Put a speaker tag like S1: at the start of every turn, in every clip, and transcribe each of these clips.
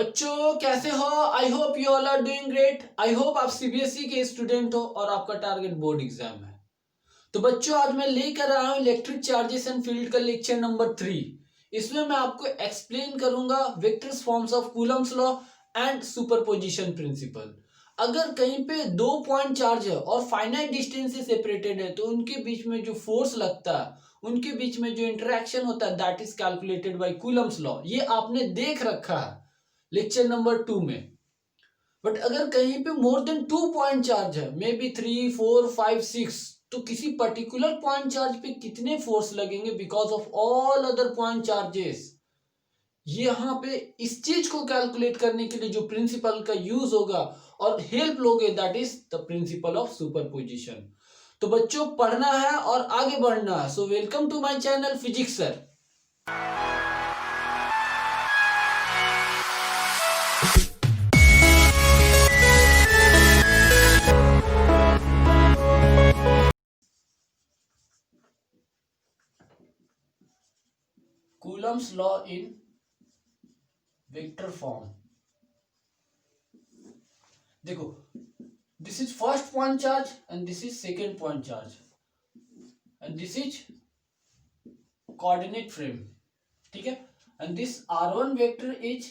S1: बच्चों कैसे हो? I hope you all are doing great. I hope आप सीबीएसई के स्टूडेंट हो और आपका टारगेट बोर्ड एग्जाम है। तो बच्चों आज मैं लेकर आया हूं इलेक्ट्रिक चार्जेस एंड फील्ड का लेक्चर नंबर 3। इसमें मैं आपको एक्सप्लेन करूंगा vectors forms of Coulomb's law and superposition principle. अगर कहीं पे दो पॉइंट चार्ज है और फाइनाइट डिस्टेंस से सेपरेटेड है तो उनके बीच में जो फोर्स लगता है, उनके बीच में जो इंटरेक्शन होता है, that is calculated by Coulomb's law. ये आपने देख रखा है लेक्चर नंबर 2 में। बट अगर कहीं पे मोर देन 2 पॉइंट चार्ज है, मे बी 3, 4, 5, 6, तो किसी पर्टिकुलर पॉइंट चार्ज पे कितने फोर्स लगेंगे because of all other point charges, यहाँ पे इस चीज को कैलकुलेट करने के लिए जो प्रिंसिपल का यूज होगा और हेल्प लोगे, that is the principle of superposition. तो बच्चों पढ़ना है और आगे बढ़ना है। So welcome to my channel physics sir. Coulomb's law in vector form. देखो, this is first point charge and this is second point charge and this is coordinate frame, ठीक है। And this r1 vector is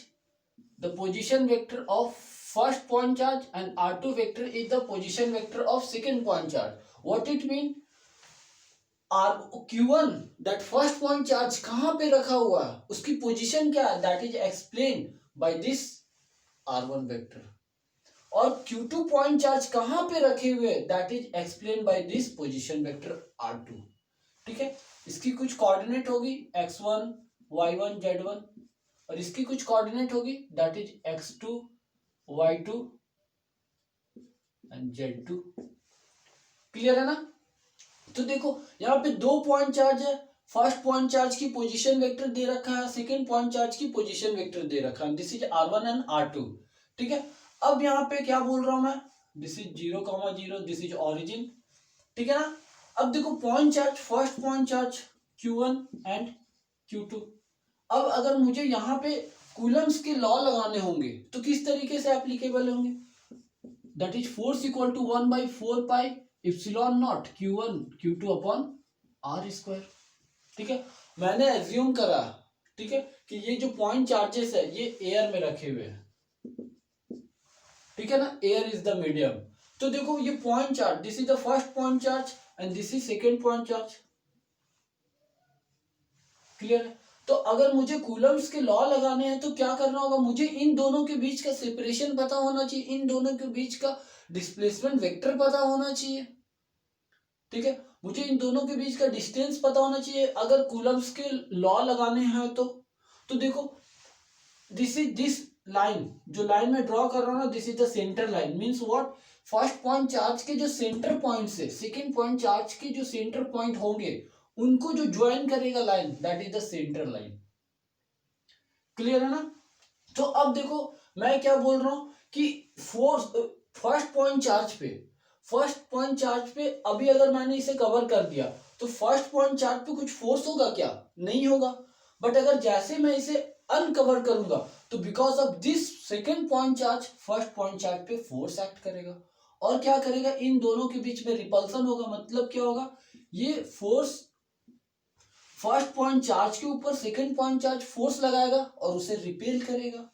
S1: the position vector of first point charge and r2 vector is the position vector of second point charge. What it mean, are Q1 that first point charge कहां पे रखा हुआ है, उसकी position क्या है, that is explain by this r1 vector. और Q2 point charge कहां पे रखे हुए, that is explain by this position vector r2, ठीक है। इसकी कुछ कोऑर्डिनेट होगी x1, y1, z1 और इसकी कुछ कोऑर्डिनेट होगी that is x2, y2 and z2। Clear है ना? तो देखो यहाँ पे दो पॉइंट चार्ज है, फर्स्ट पॉइंट चार्ज की पोजीशन वेक्टर दे रखा है, सेकेंड पॉइंट चार्ज की पोजीशन वेक्टर दे रखा है, this is r1 and r2, ठीक है। अब यहाँ पे क्या बोल रहा हूं मैं, this is 0,0, this is origin, ठीक है ना। अब देखो point charge, first point charge Q1 and Q2। अब अगर मुझे यहाँ पे कूलम्स के लॉ लगाने होंगे तो किस तरीके से एप्लीकेबल होंगे, that is force equal to 1/4 pi epsilon naught Q1 Q2 upon R square, ठीक है। मैंने एज्यूम करा, ठीक है, कि ये जो पॉइंट चार्जेस है ये एयर में रखे हुए हैं, ठीक है ना, एयर इज द मीडियम। तो देखो ये point charge, this is the first point charge and this is second point charge, clear है। तो अगर मुझे कूलम्स के लॉ लगाने हैं तो क्या करना होगा, मुझे इन दोनों के बीच का सेपरेशन पता होना चाहिए, इन दोनों के बीच का डिस्प्लेसमेंट वेक्टर पता होना चाहिए, ठीक है। मुझे इन दोनों के बीच का डिस्टेंस पता होना चाहिए अगर कूलम्स के लॉ लगाने हैं तो देखो दिस इज दिस लाइन, जो लाइन में ड्रॉ कर रहा हूं ना, this is the centre line, means what, first point charge के जो सेंटर पॉइंट से सेकंड पॉइंट चार्ज के जो सेंटर पॉइंट होंगे उनको जो ज्वाइन करेगा line, that is the centre line. Clear है ना? तो अब देखो मैं क्या बोल रहा हूं कि फोर्स फर्स्ट पॉइंट चार्ज पे, फर्स्ट पॉइंट चार्ज पे अभी अगर मैंने इसे कवर कर दिया तो फर्स्ट पॉइंट चार्ज पे कुछ फोर्स होगा क्या? नहीं होगा। बट अगर जैसे मैं इसे अनकवर करूंगा तो because of this second point charge first point charge पे फोर्स एक्ट करेगा और क्या करेगा, इन दोनों के बीच में रिपल्सन होगा। मतलब क्या होगा, ये फोर्स फर्स्ट पॉइंट चार्ज के ऊपर सेकेंड पॉइंट चार्ज फोर्स लगाएगा और उसे रिपेल करेगा।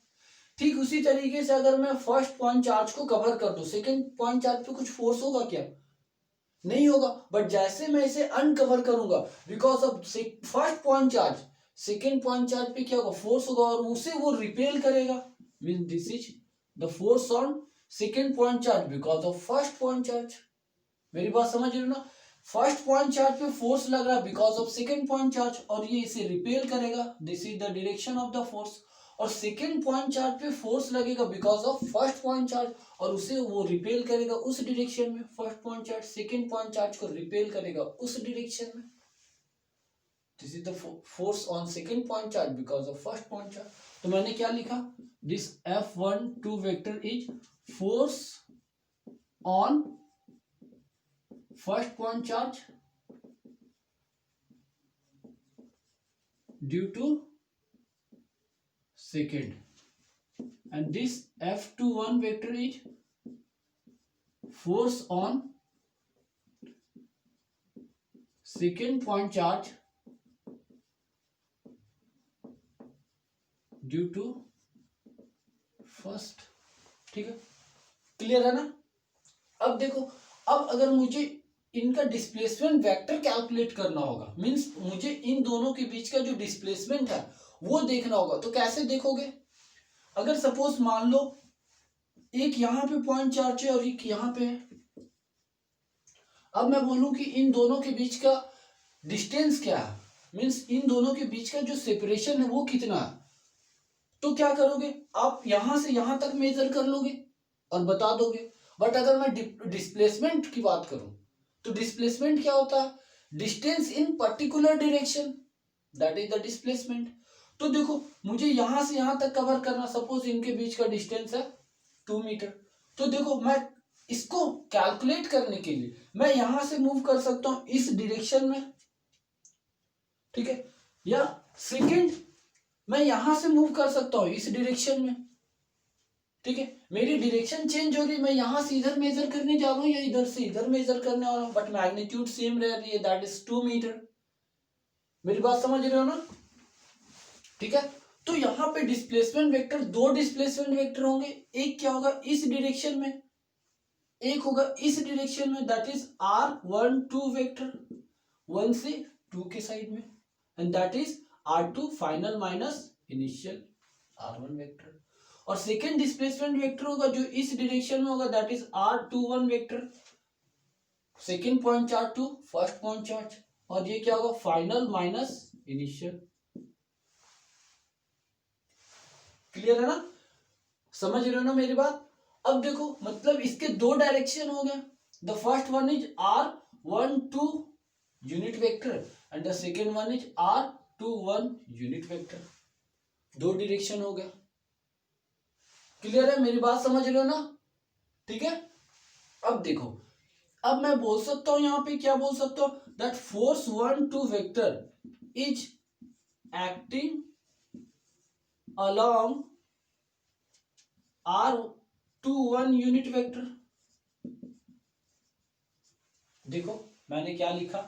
S1: ठीक उसी तरीके से अगर मैं फर्स्ट पॉइंट चार्ज को कवर कर दूं, सेकेंड पॉइंट चार्ज पे कुछ फोर्स होगा क्या? नहीं होगा। बट जैसे मैं इसे अनकवर करूंगा, because of first point charge second point charge पे क्या होगा, फोर्स होगा और उसे वो रिपेल करेगा। Mean this is the force on second point charge because of first point charge. मेरी बात समझ रहे हो ना? फर्स्ट पॉइंट चार्ज पे फोर्स लग रहा है because of second point charge और ये इसे रिपेल करेगा, this is the direction of the force. और सेकेंड पॉइंट चार्ज पे फोर्स लगेगा because of first point charge और उसे वो रिपेल करेगा उस डायरेक्शन में। First point charge second point charge को रिपेल करेगा उस डायरेक्शन में, this is the force on second point charge because of first point charge. तो मैंने क्या लिखा, this F12 vector is force on first point charge due to second and this F21 vector is force on second point charge due to first. ठीक है, clear है ना। अब देखो, अब अगर मुझे इनका डिस्प्लेसमेंट वेक्टर कैलकुलेट करना होगा, मींस मुझे इन दोनों के बीच का जो डिस्प्लेसमेंट है वो देखना होगा। तो कैसे देखोगे? अगर सपोज मान लो एक यहां पे पॉइंट चार्ज है और एक यहां पे है, अब मैं बोलूं कि इन दोनों के बीच का डिस्टेंस क्या है, मींस इन दोनों के बीच का जो सेपरेशन है वो कितना है, तो क्या करोगे आप यहां से यहां तक मेजर कर लोगे और बता दोगे। बट अगर मैं डिस्प्लेसमेंट की बात करूं तो डिस्प्लेसमेंट क्या होता है? Distance in particular direction, that is the displacement. तो देखो मुझे यहां से यहां तक कवर करना, सपोज इनके बीच का डिस्टेंस है 2 मीटर। तो देखो मैं इसको कैलकुलेट करने के लिए मैं यहां से मूव कर सकता हूं इस डायरेक्शन में, ठीक है, या सेकंड मैं यहां से मूव कर सकता हूं इस डायरेक्शन में। ठीक है, मेरी डायरेक्शन चेंज हो रही है, मैं यहां से इधर मेजर करने जा रहा हूं या इधर से इधर मेजर करने वाला हूं, बट मैग्नीट्यूड सेम रह रही है, दैट इज 2 मीटर। मेरी बात समझ रहे हो ना? ठीक है, तो यहां पे डिस्प्लेसमेंट वेक्टर, दो डिस्प्लेसमेंट वेक्टर होंगे, एक क्या होगा इस डायरेक्शन में, एक होगा इस डायरेक्शन में, दैट इज R12 वेक्टर, 1 से 2 के साइड में, and that is R2 final minus initial R1 vector. और सेकेंड डिस्प्लेसमेंट वेक्टर होगा जो इस डायरेक्शन में होगा, that is R21 vector, second point charge to first point charge, और ये क्या होगा फाइनल माइनस इनिशियल। क्लियर है ना? समझ रहे हो ना मेरी बात? अब देखो मतलब इसके दो डायरेक्शन हो गए, the first one is R12 unit vector and the second one is R21 unit vector, दो डायरेक्शन हो गया। क्लियर है? मेरी बात समझ रहे हो ना? ठीक है, अब देखो, अब मैं बोल सकता हूं यहां पे क्या बोल सकता हूं, that force 1-2 vector is acting along R21 unit vector. देखो मैंने क्या लिखा,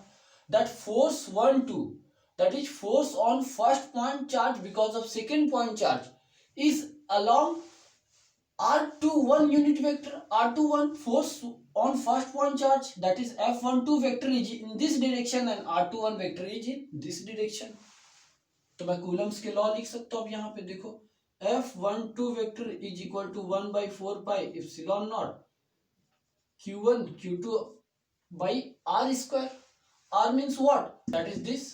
S1: that force 1-2 that is force on first point charge because of second point charge is along R21 unit vector, R21 force on first point charge, that is F12 vector is in this direction and R21 vector is in this direction। तो मैं Coulomb's के law लिख सकता हूं। अब यहाँ पे देखो F12 vector is equal to 1/4 pi epsilon naught Q1 Q2 by R square। R means what? That is this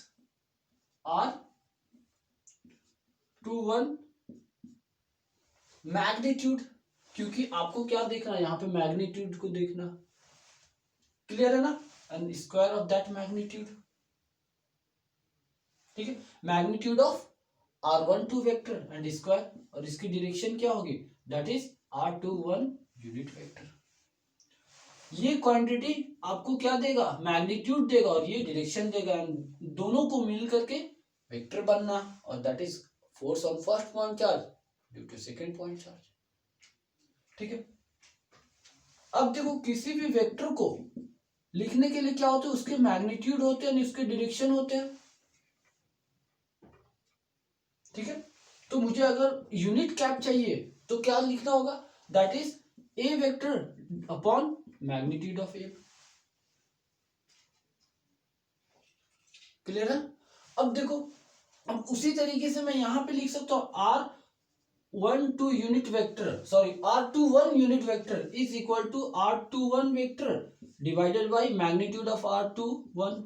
S1: R21 magnitude, क्योंकि आपको क्या देखना है यहाँ पे, मैग्नीट्यूड को देखना। क्लियर है ना? And square of that magnitude, ठीक है, magnitude of R12 vector and square, और इसकी डायरेक्शन क्या होगी, that is R21 unit vector. ये क्वांटिटी आपको क्या देगा, मैग्नीट्यूड देगा, और ये डायरेक्शन देगा, दोनों को मिल करके वेक्टर बनना, और that is force on first point charge due to second point charge. ठीक है, अब देखो किसी भी वेक्टर को लिखने के लिए क्या होते हैं, उसके मैग्नीट्यूड होते हैं, उसके डायरेक्शन होते हैं। ठीक है, तो मुझे अगर यूनिट कैप चाहिए तो क्या लिखना होगा, that is A vector upon magnitude of A. Clear है? अब देखो, अब उसी तरीके से मैं यहां पे लिख सकता हूं R12 unit vector, sorry R21 unit vector is equal to R21 vector divided by magnitude of R21।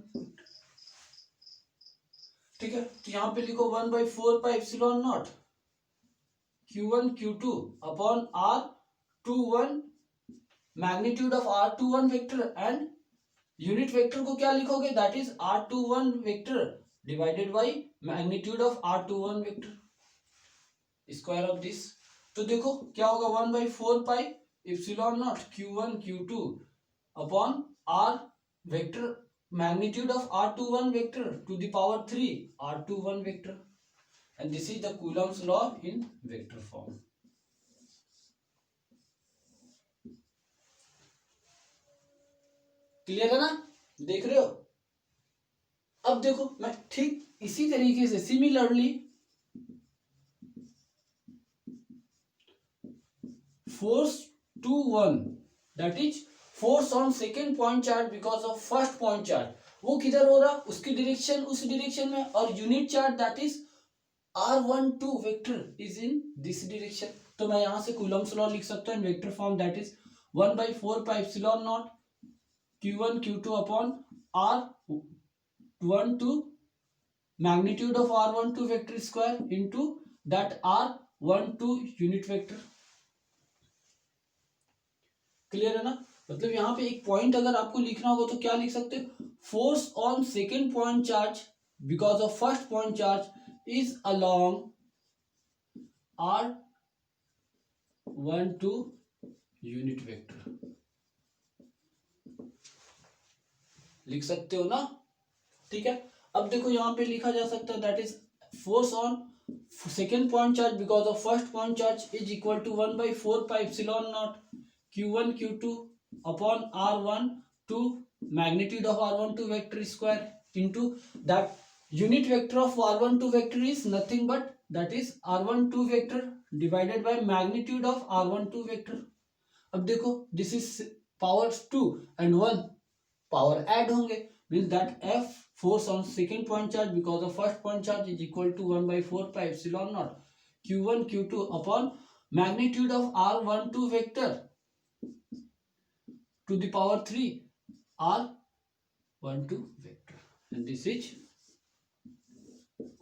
S1: ठीक है, तो यहां पे लिखो 1/4 pi epsilon naught Q1 Q2 upon R21 magnitude of R21 vector, and unit vector को क्या लिखोगे, that is R21 vector divided by magnitude of R21 vector, square of this. तो देखो क्या होगा, 1/4 pi epsilon naught Q1 Q2 upon R vector magnitude of R21 vector to the power 3 R21 vector, and this is the Coulomb's law in vector form। Clear है ना, देख रहे हो। अब देखो मैं ठीक इसी तरीके से similarly force to 1 that is force on second point charge because of first point charge, वो किधर हो रहा, उसकी डायरेक्शन उस डायरेक्शन में, और unit charge that is r12 vector is in this direction. तो मैं यहां से कूलम्स लॉ लिख सकता हूँ इन vector form that is 1/4 pi epsilon naught q1 q2 upon r12 magnitude of r12 vector square into that r12 unit vector. Clear है ना, मतलब यहाँ पे एक पॉइंट अगर आपको लिखना होगा तो क्या लिख सकते हो, force on second point charge because of first point charge is along r12 unit vector, लिख सकते हो ना, ठीक है। अब देखो यहाँ पे लिखा जा सकता है that is force on second point charge because of first point charge is equal to 1/4 pi epsilon naught q1 q2 upon r12 magnitude of r12 vector square into that unit vector of r12 vector is nothing but that is r12 vector divided by magnitude of r12 vector। अब देखो this is powers 2 and 1 power add होंगे, means that f force on second point charge because of first point charge is equal to 1/4 pi epsilon naught q1 q2 upon magnitude of r12 vector to the power 3 r12 vector and this is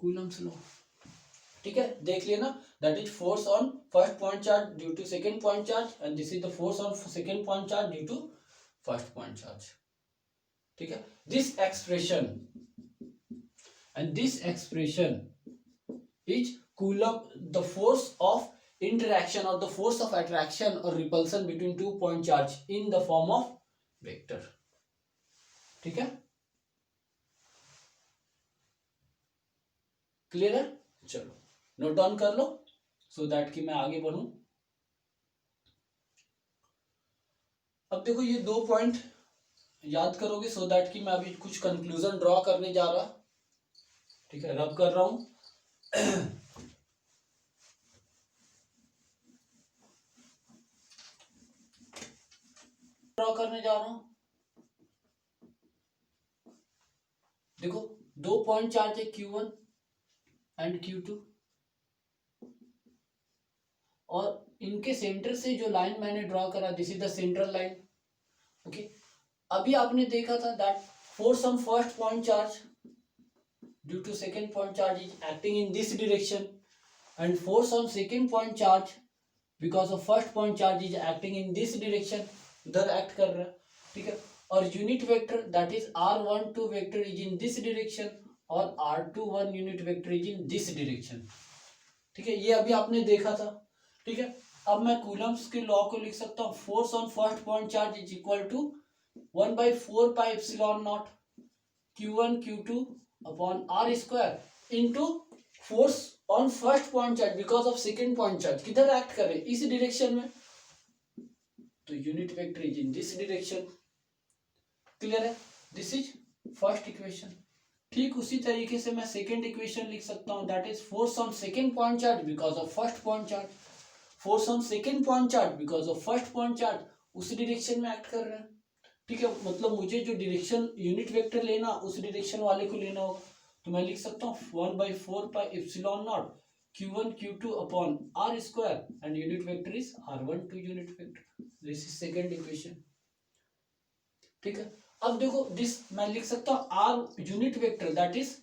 S1: Coulomb's law। ठीक है, देख लिया ना, that is force on first point charge due to second point charge and this is the force on second point charge due to first point charge। ठीक है, this expression and this expression is Coulomb, the force of interaction or the force of attraction or repulsion between 2 point charge in the form of vector। ठीक है, clear है, चलो note down कर लो so that कि मैं आगे बढ़ूं। अब देखो ये 2 पॉइंट याद करोगे सो दैट कि मैं अभी कुछ कंक्लूजन ड्रॉ करने जा रहा, ठीक है, रब कर रहा हूं ड्रॉ करने जा रहा हूं। देखो 2 पॉइंट चार्ज है Q1 एंड Q2 और इनके सेंटर से जो लाइन मैंने ड्रॉ करा this is the central line. Okay, अभी आपने देखा था that force on first point charge due to second point charge is acting in this direction and force on second point charge because of first point charge is acting in this direction, उधर act कर रहा है। ठीक है, और unit vector that is r12 vector is in this direction और r21 unit vector is in this direction. ठीक है, ये अभी आपने देखा था। ठीक है, अब मैं कूलम्स के लॉ को लिख सकता हूँ, force on first point charge is equal to 1/4 pi epsilon naught q1 q2 upon r square into force on first point charge because of second point charge किधर एक्ट कर रहे, इस डायरेक्शन में, तो unit vector is in this direction. Clear है, this is first equation. ठीक उसी तरीके से मैं सेकेंड इक्वेशन लिख सकता हूं that is force on second point charge because of first point charge, force on second point charge because of first point charge उस डायरेक्शन में एक्ट कर रहे हैं। ठीक है, मतलब मुझे जो डायरेक्शन यूनिट वेक्टर लेना उस डायरेक्शन वाले को लेना होगा, तो मैं लिख सकता हूँ 1/4 pi epsilon naught q1 q2 upon r square and unit vector is r12 unit vector. This is second equation. ठीक है, अब देखो दिस मैं लिख सकता हूँ r unit vector that is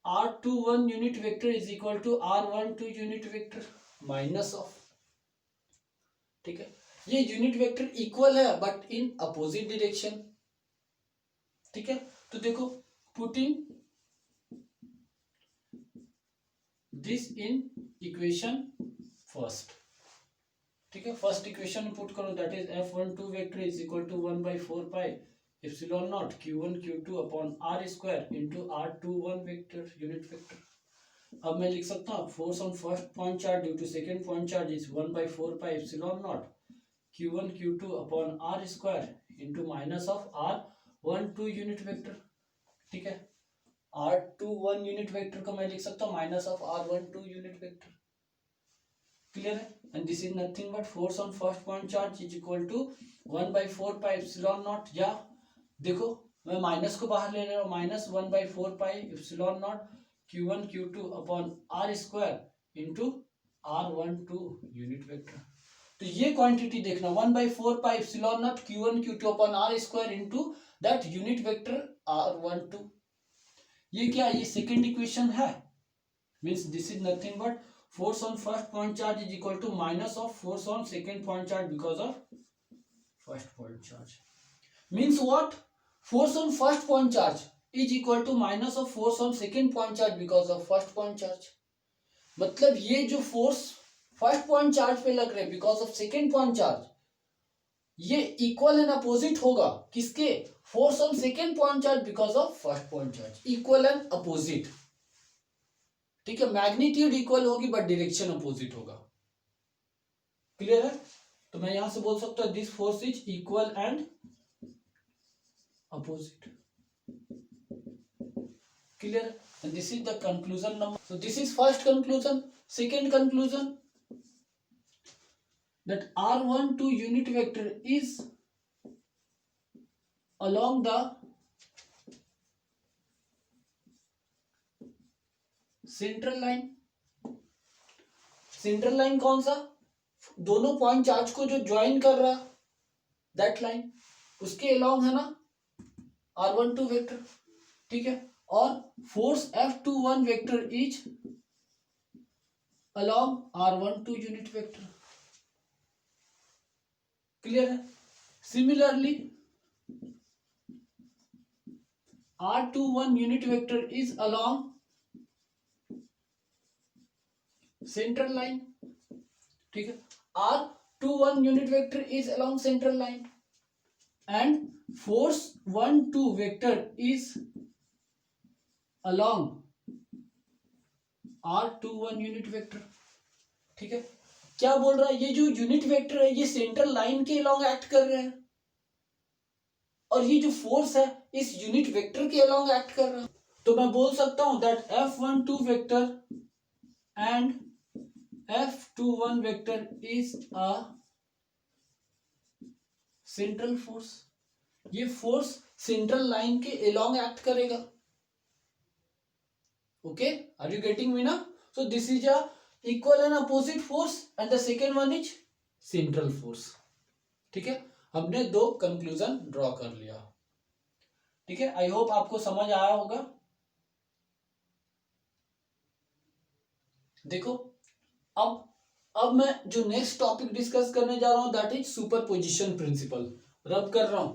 S1: r21 unit vector is equal to r12 unit vector minus of. ठीक है, ये यूनिट वेक्टर इक्वल है बट इन अपोजिट डायरेक्शन। ठीक है, तो देखो putting this in equation first. ठीक है, फर्स्ट इक्वेशन में पुट करो that is f12 vector is equal to 1/4 pi epsilon naught q1 q2 upon r square into r21 vector unit vector. अब मैं लिख सकता हूँ force on first point charge due to second point charge is 1/4 pi epsilon naught q1 q2 upon r square into minus of r 1 2 unit vector, ठीक है। r21 unit vector को मैं लिख सकता हूँ minus of r12 unit vector, clear है। And this is nothing but force on first point charge is equal to 1/4 pi epsilon naught, या देखो मैं माइनस को बाहर ले रहा हूँ, minus 1/4 pi epsilon naught q1 q2 upon r square into r12 unit vector. तो ये क्वांटिटी देखना 1/4 pi epsilon naught q1 q2 upon r square into that unit vector r12। ये क्या, ये सेकेंड इक्वेशन है, means this is nothing but force on first point charge is equal to minus of force on second point charge because of first point charge. Means what? Force on first point charge is equal to minus of force on second point charge because of first point charge. मतलब ये जो force first point charge पे लग रहे हैं because of second point charge, ये equal and opposite होगा किसके, force on second point charge because of first point charge, equal and opposite, ठीक है। मैग्नीट्यूड इक्वल होगी बट डायरेक्शन अपोजिट होगा, क्लियर है। तो मैं यहां से बोल सकता हूं this force is equal and opposite, clear है। And this is the conclusion number, so this is first conclusion. Second conclusion that r12 unit vector is along the central line. Central line कौन सा, दोनों point charge को जो join कर रहा that line, उसके along है ना r12 वेक्टर, ठीक है। और force F21 vector is along r12 unit vector, clear है। Similarly r21 unit vector is along central line, ठीक है। r21 unit vector is along central line and force 1 2 vector is along r21 unit vector, ठीक है। क्या बोल रहा है, ये जो यूनिट वेक्टर है ये सेंट्रल लाइन के अलोंग एक्ट कर रहे हैं और ये जो फोर्स है इस यूनिट वेक्टर के अलोंग एक्ट कर रहा है। तो मैं बोल सकता हूं that F12 vector and F21 vector is a central force, ये फोर्स सेंट्रल लाइन के अलोंग एक्ट करेगा, okay, are you getting me ना। So this is a equal and opposite force and the second one is central force, ठीक है। हमने दो conclusion draw कर लिया, ठीक है। आई होप आपको समझ आया होगा। देखो अब मैं जो नेक्स्ट टॉपिक डिस्कस करने जा रहा हूं दैट इज सुपरपोजिशन प्रिंसिपल। रब कर रहा हूं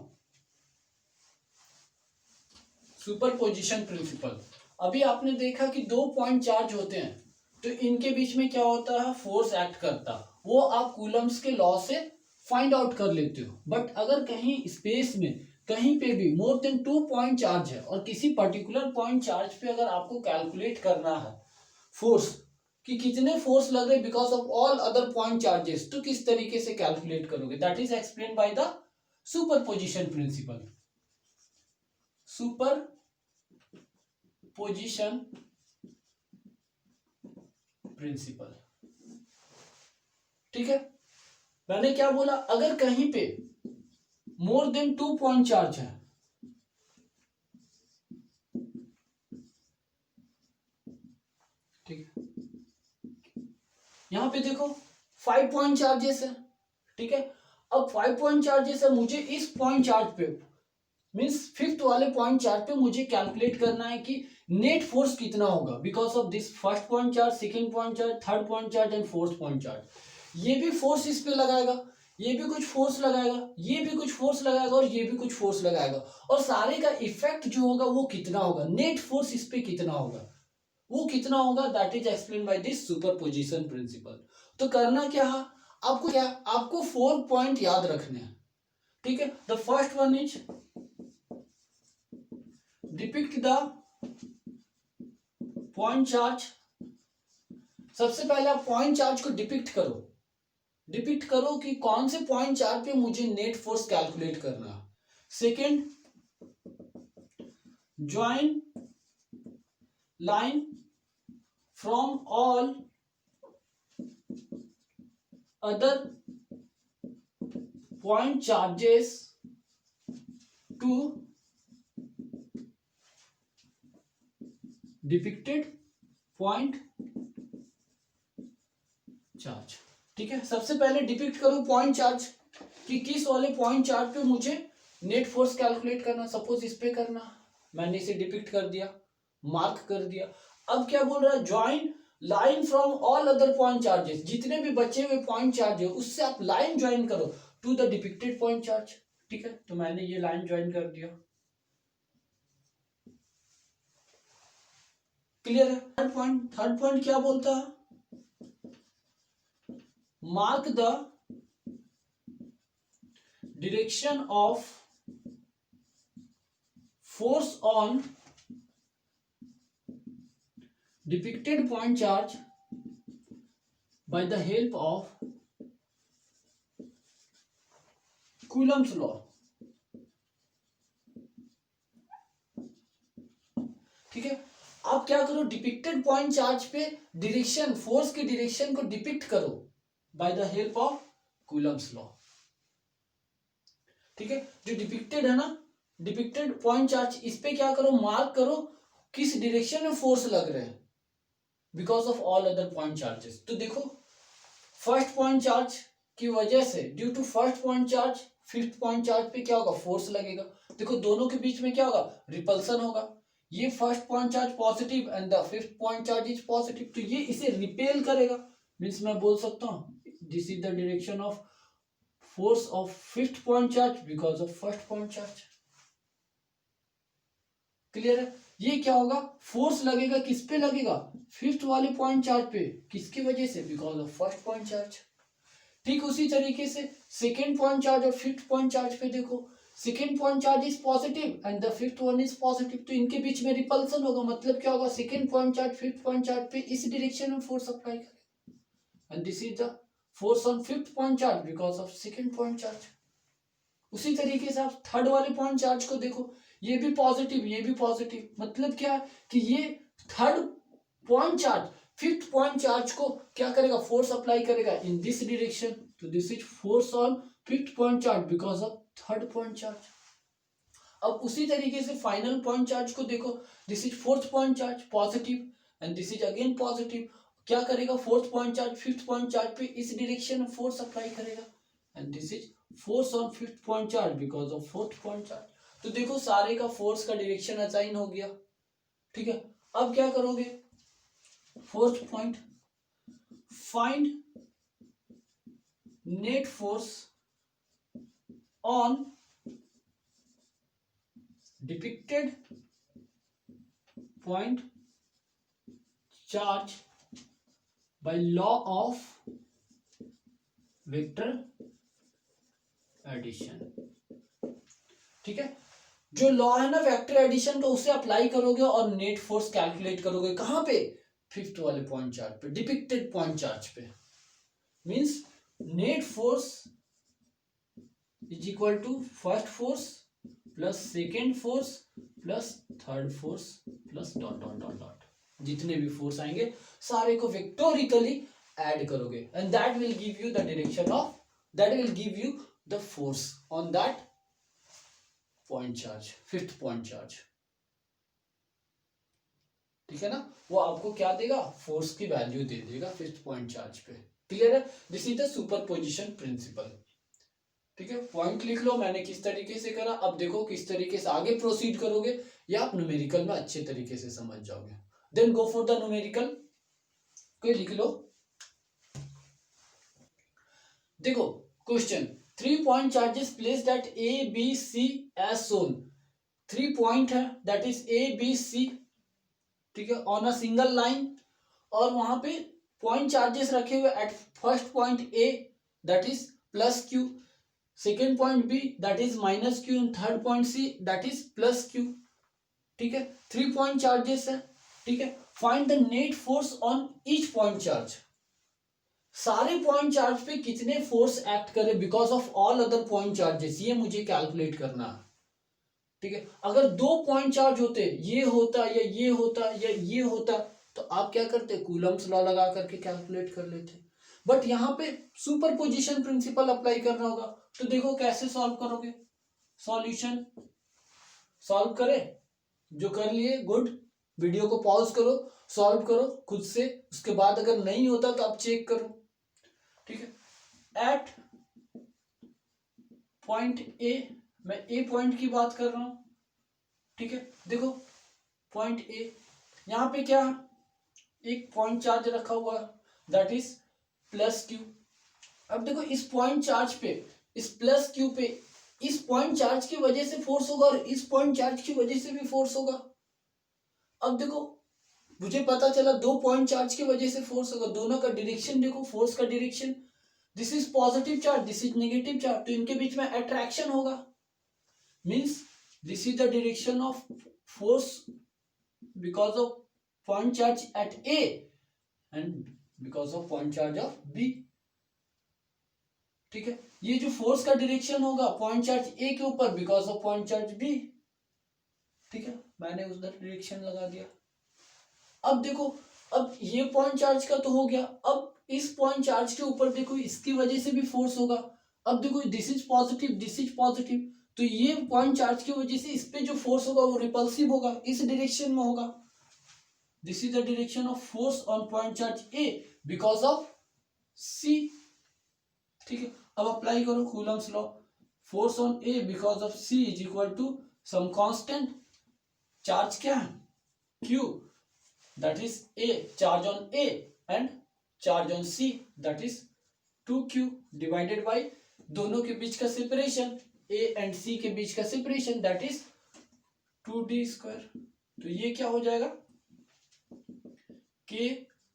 S1: सुपरपोजिशन प्रिंसिपल। अभी आपने देखा कि दो पॉइंट चार्ज होते हैं तो इनके बीच में क्या होता है, फोर्स एक्ट करता, वो आप कूलम्स के लॉ से फाइंड आउट कर लेते हो। बट अगर कहीं स्पेस में कहीं पे भी मोर देन 2 पॉइंट चार्ज है और किसी पर्टिकुलर पॉइंट चार्ज पे अगर आपको कैलकुलेट करना है फोर्स कि कितने फोर्स लग रहे because of all other point charges, तो किस तरीके से कैलकुलेट करोगे, that is explain by the superposition principle. Superposition principle, ठीक है। मैंने क्या बोला, अगर कहीं पे मोर देन 2 पॉइंट चार्ज है, ठीक है, यहां पे देखो 5 पॉइंट चार्जेस है, ठीक है। अब 5 पॉइंट चार्जेस है, मुझे इस पॉइंट चार्ज पे मींस फिफ्थ वाले पॉइंट चार्ज पे मुझे कैलकुलेट करना है कि नेट फोर्स कितना होगा because of this first point charge, second point charge, third point charge and fourth point charge. ये भी फोर्स इस पे लगाएगा, ये भी कुछ फोर्स लगाएगा, ये भी कुछ फोर्स लगाएगा और ये भी कुछ फोर्स लगाएगा, और सारे का इफेक्ट जो होगा वो कितना होगा, नेट फोर्स इस पे कितना होगा, वो कितना होगा, that is explain by this superposition principle. तो करना क्या है आपको, क्या आपको 4 पॉइंट याद रखने हैं, ठीक है। The first one is depict the point charge. सबसे पहले आप पॉइंट चार्ज को डिपिक्ट करो कि कौन से पॉइंट चार्ज पे मुझे नेट फोर्स कैलकुलेट करना है। Second, join line from all other point charges to depicted point charge. ठीक है, सबसे पहले डिपिक्ट करो पॉइंट चार्ज कि किस वाले पॉइंट चार्ज पे मुझे नेट फोर्स कैलकुलेट करना। सपोज इस पे करना, मैंने इसे डिपिक्ट कर दिया, मार्क कर दिया। अब क्या बोल रहा है, join line from all other point charges, जितने भी बचे हुए पॉइंट चार्ज है उससे आप लाइन ज्वाइन करो to the depicted point charge. ठीक है, तो मैंने ये लाइन ज्वाइन कर दिया। क्लियर है। थर्ड पॉइंट क्या बोलता है, mark the direction of force on depicted point charge by the help of Coulomb's law। ठीक है, आप क्या करो, डिपिक्टेड पॉइंट चार्ज पे डायरेक्शन, फोर्स के डायरेक्शन को डिपिक्ट करो by the help of Coulomb's law. ठीक है, जो डिपिक्टेड है ना, डिपिक्टेड पॉइंट चार्ज, इस पे क्या करो, मार्क करो किस डायरेक्शन में फोर्स लग रहे हैं because of all other point charges. तो देखो, फर्स्ट पॉइंट चार्ज की वजह से, due to first point charge, fifth point charge पे क्या होगा, फोर्स लगेगा। देखो दोनों के बीच में क्या होगा, रिपल्सन होगा। ये first point charge positive and the fifth point charge is positive, तो ये इसे रिपेल करेगा। मीन्स मैं बोल सकता हूं this is the direction of force of fifth point charge because of first point charge। Clear है। ये क्या होगा, फोर्स लगेगा, किस पे लगेगा, फिफ्थ वाले पॉइंट चार्ज पे, किसकी वजह से, because of first point charge. ठीक उसी तरीके से सेकेंड पॉइंट चार्ज और फिफ्थ पॉइंट चार्ज पे देखो, second point charge is positive and the fifth one is positive, तो इनके बीच में रिपल्सन होगा। मतलब क्या होगा, second point charge fifth point charge पे इस डायरेक्शन में फोर्स अप्लाई करेगा and this is the force on fifth point charge because of second point charge. उसी तरीके से आप थर्ड वाले पॉइंट चार्ज को देखो, ये भी पॉजिटिव, ये भी पॉजिटिव। मतलब क्या है कि ये third point charge fifth point charge को क्या करेगा, फोर्स अप्लाई करेगा इन दिस डायरेक्शन, तो this is force on fifth point charge because of third point charge. अब उसी तरीके से फाइनल पॉइंट चार्ज को देखो, this is fourth point charge positive and this is again positive. क्या करेगा, fourth point charge fifth point charge पे इस डायरेक्शन में फोर्स अप्लाई करेगा and this is force on fifth point charge because of fourth point charge. तो देखो सारे का फोर्स का डायरेक्शन असाइन हो गया। ठीक है, अब क्या करोगे, fourth point, find net force on depicted point charge by law of vector addition। ठीक है, जो लॉ है ना वेक्टर एडिशन का, उसे अप्लाई करोगे और नेट फोर्स कैलकुलेट करोगे। कहां पे, फिफ्थ वाले पॉइंट चार्ज पे, डिपिक्टेड पॉइंट चार्ज पे। Means net force is equal to first force plus second force plus third force plus dot dot dot dot, जितने भी फोर्स आएंगे सारे को वेक्टोरिकली ऐड करोगे and that will give you the direction of, that will give you the force on that point charge, fifth point charge. ठीक है ना, वो आपको क्या देगा, फोर्स की वैल्यू दे देगा फिफ्थ पॉइंट चार्ज पे। क्लियर है, this is the superposition principle. ठीक है, पॉइंट लिख लो मैंने किस तरीके से करा। अब देखो किस तरीके से आगे प्रोसीड करोगे या आप न्यूमेरिकल में अच्छे तरीके से समझ जाओगे। Then go for the numerical. कोई लिख लो। देखो question, 3 point charges placed at A B C as shown. 3 point है that is A B C, ठीक है, ऑन अ सिंगल लाइन, और वहां पे पॉइंट चार्जेस रखे हुए at first point A that is plus Q, second point B that is minus Q and third point C that is plus Q. ठीक है, 3 point charges है। ठीक है, find the net force on each point charge. सारे point charge पे कितने force act करे because of all other point charges, ये मुझे कैलकुलेट करना है। ठीक है। अगर 2 पॉइंट चार्ज होते, ये होता या ये होता या ये होता, तो आप क्या करते, कूलम्स लॉ लगा करके कैलकुलेट कर लेते। बट यहाँ पे सुपरपोजिशन प्रिंसिपल अप्लाई करना होगा। तो देखो कैसे सॉल्व करोगे। सॉल्यूशन सॉल्व करें, जो कर लिए गुड, वीडियो को पॉज करो, सॉल्व करो खुद से, उसके बाद अगर नहीं होता तो आप चेक करो, ठीक है। एट पॉइंट ए, मैं ए पॉइंट की बात कर रहा हूं, ठीक है। देखो पॉइंट ए, यहां पे क्या, एक पॉइंट चार्ज रखा हुआ, दैट इज प्लस क्यू। अब देखो इस पॉइंट चार्ज पे, इस प्लस क्यू पे, इस पॉइंट चार्ज की वजह से फोर्स होगा और इस पॉइंट चार्ज की वजह से भी फोर्स होगा। अब देखो मुझे पता चला 2 पॉइंट चार्ज की वजह से फोर्स होगा, दोनों का डायरेक्शन देखो, फोर्स का direction, this is positive charge, this is negative charge, तो इनके बीच में अट्रैक्शन होगा, means this is the direction of force because of point charge at A and because of point charge of B, ठीक है। ये जो फोर्स का डायरेक्शन होगा पॉइंट चार्ज ए के ऊपर because of point charge B, ठीक है, मैंने उधर डायरेक्शन लगा दिया। अब देखो, अब ये पॉइंट चार्ज का तो हो गया, अब इस पॉइंट चार्ज के ऊपर देखो इसकी वजह से भी फोर्स होगा। अब देखो this is positive, this is positive, तो ये पॉइंट चार्ज की वजह से इस पे जो फोर्स होगा वो रिपल्सिव होगा, इस डायरेक्शन में होगा। This is the direction of force on point charge A because of C, ठीक है। अब अप्लाई करो Coulomb's law, force on A because of C is equal to some constant, charge क्या है, Q, that is A, charge on A and charge on C, that is 2Q divided by दोनों के बीच का separation, A and C के बीच का separation, that is 2D square. तो ये क्या हो जाएगा, K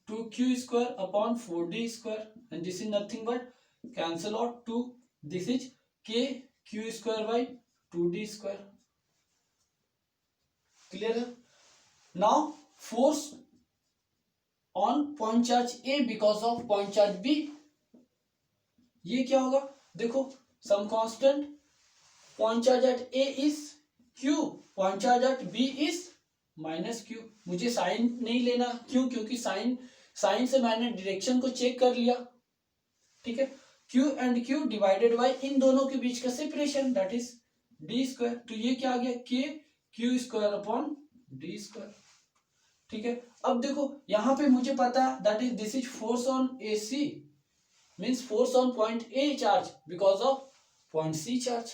S1: 2Q square upon 4D square, and this is nothing but cancel out 2, this is K Q square by 2D square. Clear है। Now force on point charge A because of point charge B, ये क्या होगा, देखो some constant, point charge at A is Q, point charge at B is minus Q. मुझे sign नहीं लेना, क्यों, क्योंकि साइन से मैंने डायरेक्शन को चेक कर लिया, ठीक है। Q and Q divided by इन दोनों के बीच का separation, that is D square. तो ये क्या आ गया, K Q square upon D square, ठीक है। अब देखो यहां पे मुझे पता that is this is force on A C, means force on point A charge because of point C charge,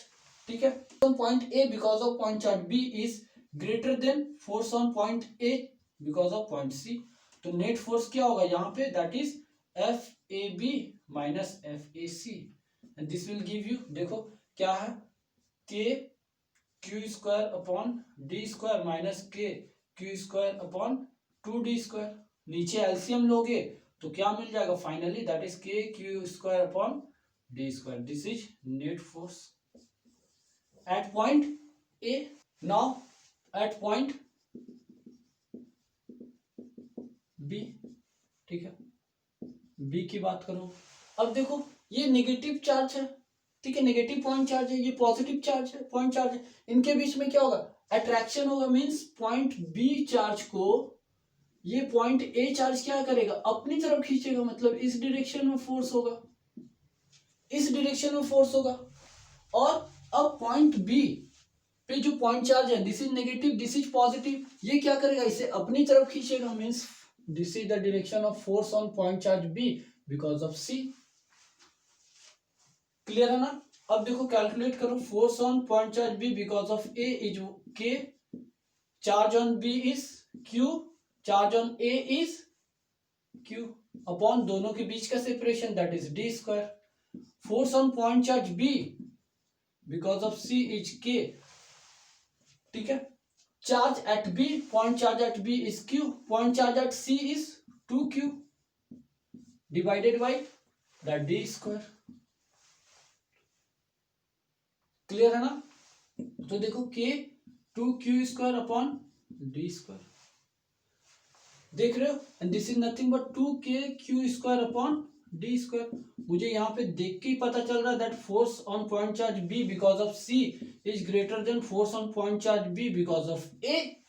S1: ठीक है। Point A because of point charge B is greater than force on point A because of point C. तो net force क्या होगा यहाँ पे, that is F A B minus F A C, and this will give you, देखो क्या है, K Q square upon D square minus K Q square upon 2D square. नीचे LCM लोगे तो क्या मिल जाएगा finally, that is K Q square upon D square. This is net force at point A. Now at point B, ठीक है, B की बात करो। अब देखो ये नेगेटिव चार्ज है, ठीक है, नेगेटिव पॉइंट चार्ज है, ये पॉजिटिव चार्ज है, पॉइंट चार्ज है, इनके बीच में क्या होगा, अट्रैक्शन होगा, मींस पॉइंट बी चार्ज को ये पॉइंट ए चार्ज क्या करेगा, अपनी तरफ खींचेगा, मतलब इस डायरेक्शन में फोर्स होगा, इस डायरेक्शन में फोर्स होगा। और अब पॉइंट बी पे जो पॉइंट चार्ज है, this is negative, this is positive, ये क्या करेगा, इसे अपनी तरफ खींचेगा, means this is the direction of force on point charge B because of C. Clear है ना। अब देखो कैलकुलेट करो, force on point charge B because of A is K, charge on B is Q, charge on A is Q, upon दोनों के बीच का separation, that is D square. Force on point charge B because of C is K, ठीक है। Charge at B, point charge at B is Q, point charge at C is 2Q divided by that D square. Clear है ना। तो देखो के 2Q square upon D square, देख रहे हो, and this is nothing but 2K Q square upon D square. मुझे यहाँ पे देख के ही पता चल रहा है that force on point charge B because of C is greater than force on point charge B because of A.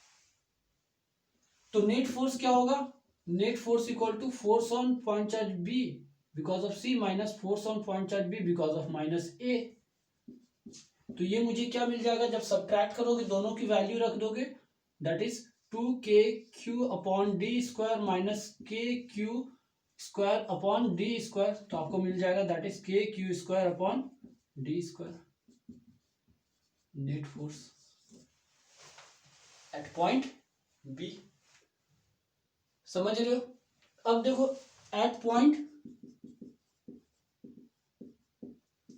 S1: तो नेट फोर्स क्या होगा? Net force equal to force on point charge B because of C minus force on point charge B because of minus A. तो ये मुझे क्या मिल जाएगा जब सब्ट्रैक्ट करोगे, दोनों की वैल्यू रख दोगे, that is 2kq upon D square minus kq square upon D square. तो आपको मिल जाएगा that is kq square upon D square net force at point B. समझ रहे हो? अब देखो एट पॉइंट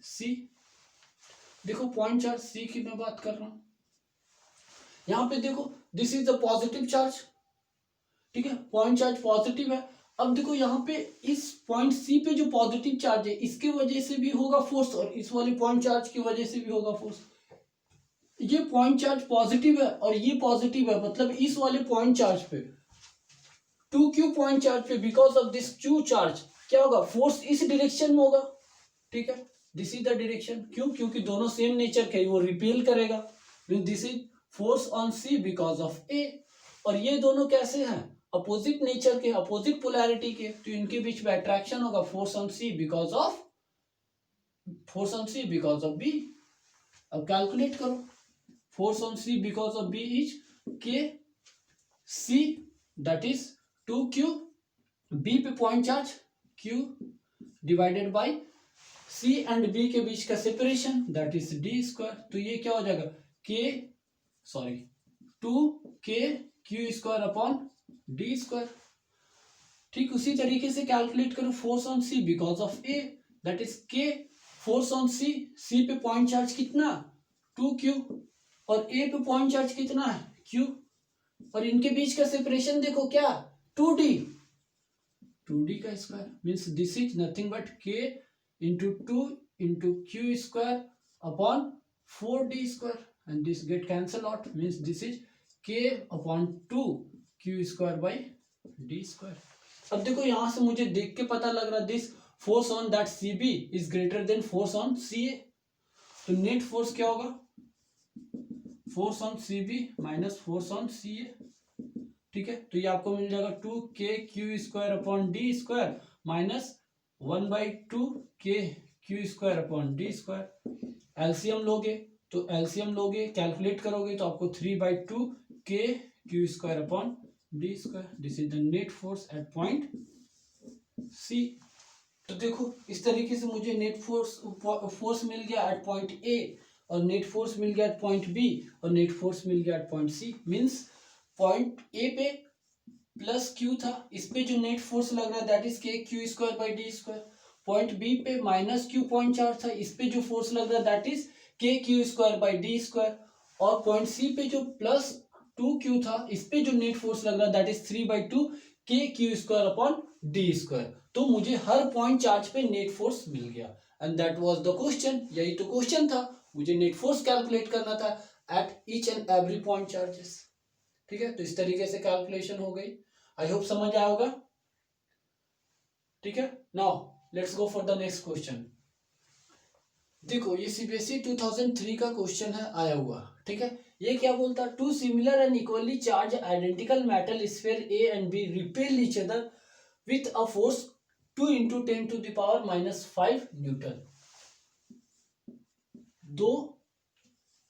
S1: सी, देखो पॉइंट चार्ज सी की मैं बात कर रहा हूं। यहां पे देखो this is the positive charge, ठीक है, पॉइंट चार्ज पॉजिटिव है। अब देखो यहाँ पे इस पॉइंट सी पे जो पॉजिटिव चार्ज है इसके वजह से भी होगा फोर्स और इस वाली पॉइंट चार्ज की वजह से भी होगा फोर्स। ये पॉइंट चार्ज पॉजिटिव है और ये पॉजिटिव है, मतलब इस वाले पॉइंट चार्ज पे 2q पॉइंट चार्ज पे because of this q charge क्या होगा? फोर्स इस डायरेक्शन में होगा, ठीक है, दिस इज द डायरेक्शन। क्यों? क्योंकि दोनों सेम नेचर के, वो रिपेल करेगा। This is force on C because of A. और ये दोनों कैसे हैं? अपोजिट नेचर के, अपोजिट पोलैरिटी के, तो इनके बीच में अट्रैक्शन होगा force on C because of B. अब कैलकुलेट करो, force on C because of B is K C that is 2q, B पे point charge q divided by C and B के बीच का separation that is D square. तो ये क्या हो जाएगा? 2k square upon D square. ठीक उसी तरीके से कैलकुलेट करो force on C because of A that is K force on C, C पे पॉइंट चार्ज कितना? 2q और ए पे पॉइंट चार्ज कितना है? q। और इनके बीच का सेपरेशन देखो क्या? 2d का square means this is nothing but k into 2 into q square upon 4d square and this get cancel out means this is k upon 2 q square by d square। अब देखो यहां से मुझे देख के पता लग रहा this force on that cb is greater than force on ca। तो नेट फोर्स क्या होगा? Force on cb minus force on ca, ठीक है। तो ये आपको मिल जाएगा 2kq square upon D square minus 1/2k square upon D square. LCM लोगे कैलकुलेट करोगे तो आपको 3/2k square upon D square. This is the net force at point C. तो देखो इस तरीके से मुझे नेट फोर्स मिल गया एट पॉइंट ए और नेट फोर्स मिल गया एट पॉइंट बी और नेट फोर्स मिल गया at point C. Means point A पे प्लस q था, इस पे जो नेट फोर्स लग रहा है that is kq square by D square. Point B पे माइनस q पॉइंट चार्ज था, इस पे जो फोर्स लग रहा है that is kq square by D square. और पॉइंट सी पे जो प्लस 2q था, इस पे जो नेट फोर्स लग रहा है that is 3/2 kq square upon D square. तो मुझे हर पॉइंट चार्ज पे नेट फोर्स मिल गया and that was the question. यही तो क्वेश्चन था, मुझे नेट फोर्स कैलकुलेट करना था at each and every point charges, ठीक है। तो इस तरीके से कैलकुलेशन हो गई। आई होप समझ आया होगा, ठीक है। Now let's go for the next question. देखो ये सीबीएसई 2003 का क्वेश्चन है आया हुआ, ठीक है। ये क्या बोलता है? Two similar and equally charge identical metal sphere A and B repel each other with a force 2 × 10⁻⁵ newton. दो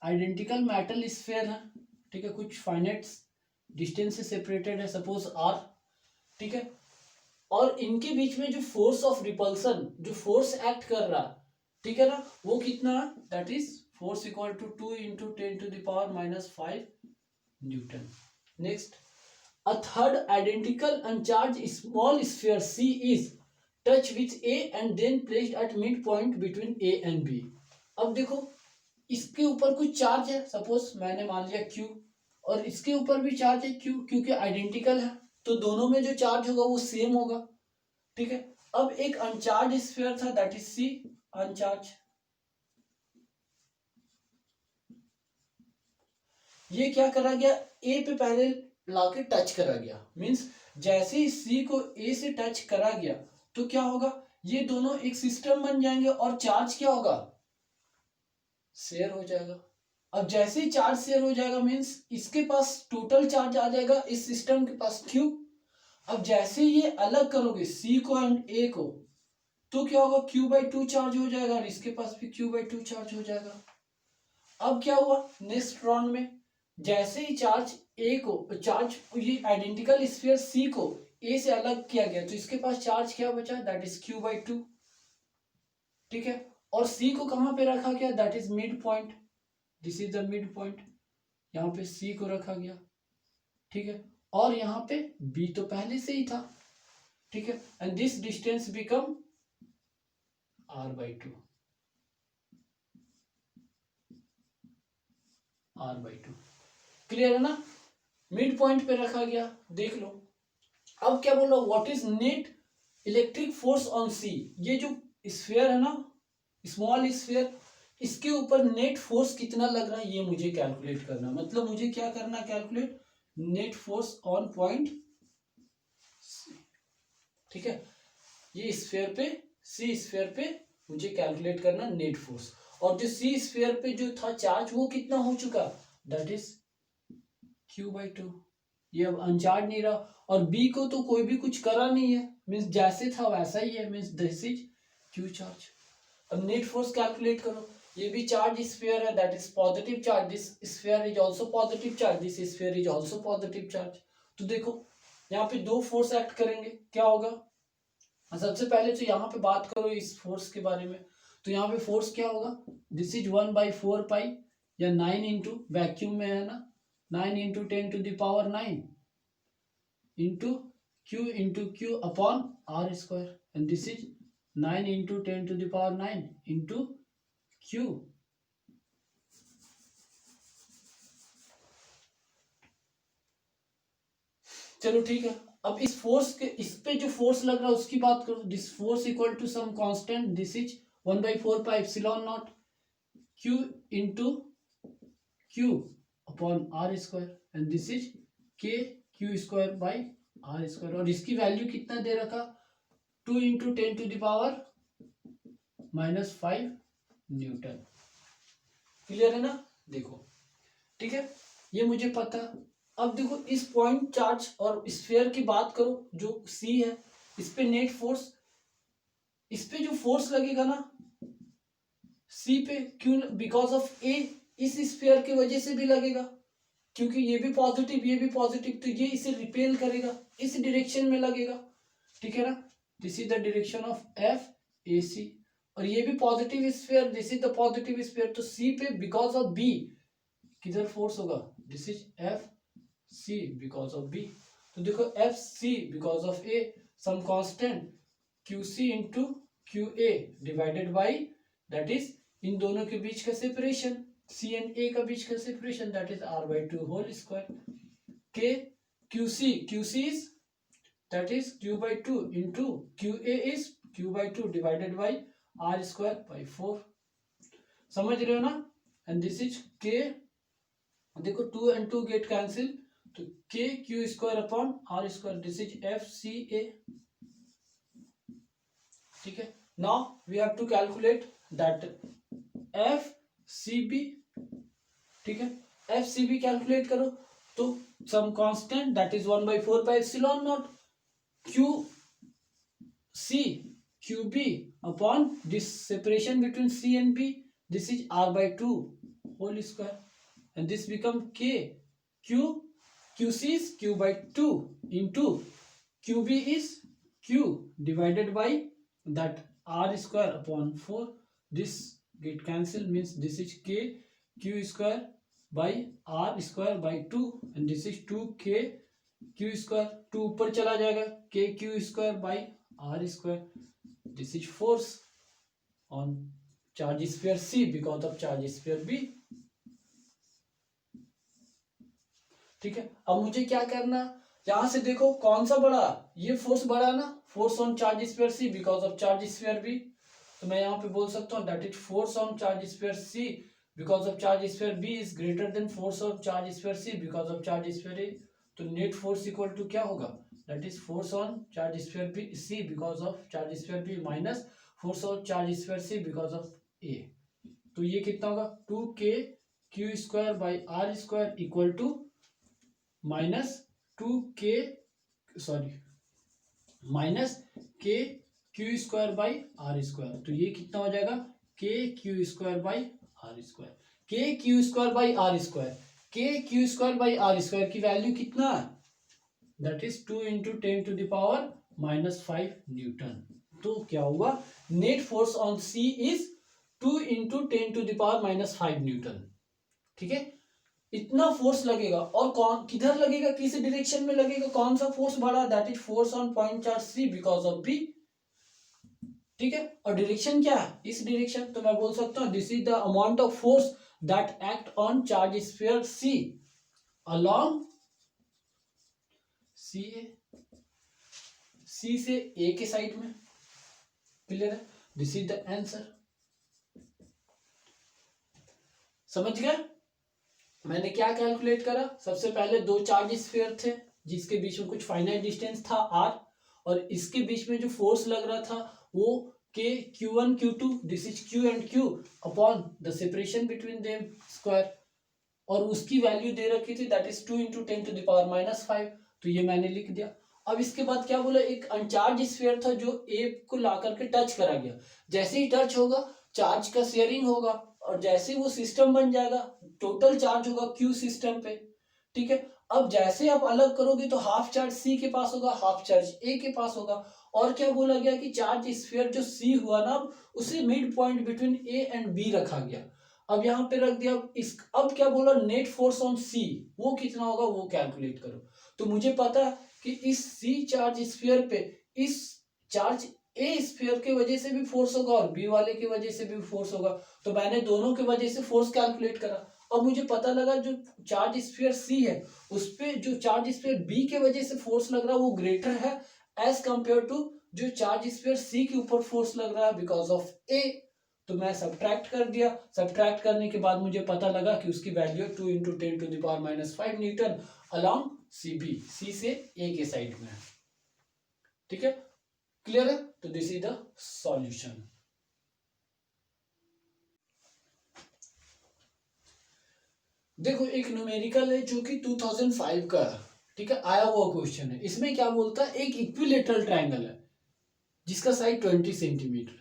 S1: आइडेंटिकल मेटल स्फीयर है, ठीक है, कुछ फाइनाइट डिस्टेंस से सेपरेटेड है, सपोज r, ठीक है। और इनके बीच में जो फोर्स ऑफ रिपल्सन, जो फोर्स एक्ट कर रहा, ठीक है ना, वो कितना है? That is force equal to 2 × 10⁻⁵ Newton. Next, a third identical uncharge small sphere c is touch with a and then placed at mid point between a and b। अब देखो इसके ऊपर कुछ चार्ज है, सपोज मैंने मान लिया q, और इसके ऊपर भी चार्ज है q, क्योंकि आइडेंटिकल है तो दोनों में जो चार्ज होगा वो सेम होगा, ठीक है। अब एक अनचार्ज स्फीयर था दैट इज c अनचार्ज, ये क्या करा गया? a पे पहले लाके टच करा गया, मींस जैसे ही c को a से टच करा गया तो क्या होगा? ये दोनों एक सिस्टम बन जाएंगे और चार्ज क्या होगा, शेयर हो जाएगा। अब जैसे ही चार्ज शेयर हो जाएगा मीन्स इसके पास टोटल चार्ज आ जाएगा इस सिस्टम के पास Q। अब जैसे ये अलग करोगे C को एंड A को तो क्या होगा, Q/2 चार्ज हो जाएगा और इसके पास भी Q/2 चार्ज हो जाएगा। अब क्या हुआ नेक्स्ट राउंड में, जैसे ही चार्ज A को चार्ज ये आइडेंटिकल स्फीयर C को A से अलग किया गया तो इसके पास चार्ज क्या बचा, दैट इज Q/2। ठीक है, और C को कहां पे रखा गया, that is mid point, this is the mid point, यहाँ पे C को रखा गया। ठीक है, और यहाँ पे B तो पहले से ही था। ठीक है, and this distance become R/2, R/2। Clear है ना, मिड पॉइंट पे रखा गया। देख लो अब क्या बोल रहा हूं, what is net electric force on C. ये जो स्फीयर है ना, स्मॉल स्फीयर, इसके ऊपर नेट फोर्स कितना लग रहा है ये मुझे कैलकुलेट करना, मतलब मुझे क्या करना, calculate net force on point. ठीक है, ये स्फीयर पे, सी स्फीयर पे मुझे कैलकुलेट करना नेट फोर्स, और जो सी स्फीयर पे जो था चार्ज वो कितना हो चुका, दैट इज Q/2। ये अब अनचार्ज नहीं रहा, और बी को तो कोई भी कुछ करा नहीं है, मीन्स जैसे था वैसा ही है, means this is Q charge. अब नेट फोर्स कैलकुलेट करो, ये भी चार्ज स्फीयर है, that is positive charge, this sphere is also positive charge, this sphere is also positive charge. तो देखो यहाँ पे दो फोर्स एक्ट करेंगे, क्या होगा, सबसे पहले तो यहाँ पे बात करो इस फोर्स के बारे में, तो यहाँ पे फोर्स क्या होगा, दिस इज 1/4 पाई या 9 इंटू, वैक्यूम में है ना, 9 into 10⁹9 into Q upon R², and this is 9 into 10⁹9 into Q। चलो ठीक है, अब इस फोर्स के, इस पे जो फोर्स लग रहा है उसकी बात करो, this force equal to some constant, this is 1/4 pi epsilon naught Q into Q upon R², and this is Q²/R², और इसकी वैल्यू कितना दे रखा, 2 इंटू 10⁻⁻5 न्यूटन। क्लियर है ना, देखो ठीक है, ये मुझे पता। अब देखो इस पॉइंट चार्ज और स्फीयर की बात करो, जो C है, इस पे नेट फोर्स, इस पे जो फोर्स लगेगा ना C पे, क्यों, बिकॉज ऑफ A, इस स्फीयर की वजह से भी लगेगा, क्योंकि ये भी पॉजिटिव ये भी पॉजिटिव, तो ये इसे रिपेल करेगा, इस डायरेक्शन में लगेगा। ठीक है ना, this is the direction of FAC, और ये भी positive sphere, this is the positive sphere, तो C पे बिकॉज ऑफ B किधर फोर्स होगा, this is FC because of B। तो देखो FC because of A, some constant QC into QA divided by, that is इन दोनों के बीच का सेपरेशन, C एंड A का बीच का separation, that is R/2 whole square. K QC is that is Q/2 into QA is Q/2 divided by R²/4। समझ रहे हो ना, एंड दिस इज K, देखो 2 and 2 गेट कैंसिल, तो K Q² upon R², this is FCA। ठीक है, now we have to calculate that FCB। ठीक है, FCB कैलकुलेट करो, तो some constant that is 1/4 pi epsilon naught QC QB upon this separation between C and B, this is R/2 whole square, and this become QC is Q/2 into QB is Q divided by that R² upon 4, this get cancel, means this is Q² by R²/2, and this is 2K Q², 2 ऊपर चला जाएगा, KQ² by R², this is force on charge sphere C because of charge sphere B। ठीक है, अब मुझे क्या करना, यहां से देखो कौन सा बड़ा, ये फोर्स बड़ा ना, force on charge sphere C because of charge sphere B, तो मैं यहाँ पे बोल सकता हूँ that is force on charge sphere C because of charge sphere B is greater than force of charge sphere C because of charge sphere A। तो net force equal to क्या होगा, that is force on charge sphere B C because of charge sphere B minus force on charge sphere C because of A. तो ये कितना होगा 2k² by R square equal to minus 2k sorry minus k² by R square. तो ये कितना हो जाएगा k² by R square. k² by R square k² by R square की वैल्यू कितना है दैट इज 2 इंटू 10⁻⁻5 न्यूटन। तो क्या हुआ net force on C is 2 into 10⁻⁻5 newton. ठीक है इतना फोर्स लगेगा और कौन किधर लगेगा किस डायरेक्शन में लगेगा कौन सा फोर्स बढ़ा that is force on point charge C because of B. ठीक है और डायरेक्शन क्या है इस डायरेक्शन। तो मैं बोल सकता हूं this is the amount of force that act on charge sphere C along C से ए के साइड में। क्लियर है दिस इज द आंसर। समझ गए मैंने क्या कैलकुलेट करा। सबसे पहले दो चार्ज स्फीयर थे जिसके बीच में कुछ फाइनाइट डिस्टेंस था r और इसके बीच में जो फोर्स लग रहा था वो k q1 q2 this is q and q upon the separation between them square और उसकी वैल्यू दे रखी थी दैट इज 2 इंटू 10⁻⁻5। तो ये मैंने लिख दिया। अब इसके बाद क्या बोला एक अनचार्ज स्फीयर था जो a को ला करके टच करा गया। जैसे ही टच होगा चार्ज का शेयरिंग होगा और जैसे वो सिस्टम बन जाएगा टोटल चार्ज होगा क्यू सिस्टम पे। ठीक है अब जैसे आप अलग करोगे तो हाफ चार्ज सी के पास होगा हाफ चार्ज ए के पास होगा। और क्या बोला गया कि चार्ज स्फीयर जो सी हुआ ना उसे mid point between A and B रखा गया। अब यहाँ पे रख दिया इस अब क्या बोला नेट फोर्स ऑन सी वो कितना होगा वो कैलकुलेट करो। तो मुझे पता है कि इस सी चार्ज स्फीयर पे इस चार्ज ए स्फीयर के वजह से भी फोर्स होगा और बी वाले की वजह से भी फोर्स होगा। तो मैंने दोनों के वजह से फोर्स कैलकुलेट करा और मुझे पता लगा जो चार्ज स्फीयर सी है उस पे जो चार्ज स्फीयर बी के वजह से फोर्स लग रहा है वो ग्रेटर है एज कंपेयर टू जो चार्ज स्फीयर सी के ऊपर फोर्स लग रहा है बिकॉज ऑफ ए। तो मैं सब्ट्रैक्ट कर दिया। सब्ट्रैक्ट करने के बाद मुझे पता लगा कि उसकी value 2 into 10⁻⁻5 newton along C B C से ए के साइड में। ठीक है क्लियर है। तो दिस इज द सॉल्यूशन। देखो एक न्यूमेरिकल है जो कि 2005 का है। ठीक है आया हुआ क्वेश्चन है। इसमें क्या बोलता है एक इक्विलेटरल ट्रायंगल है जिसका साइड 20 सेंटीमीटर है।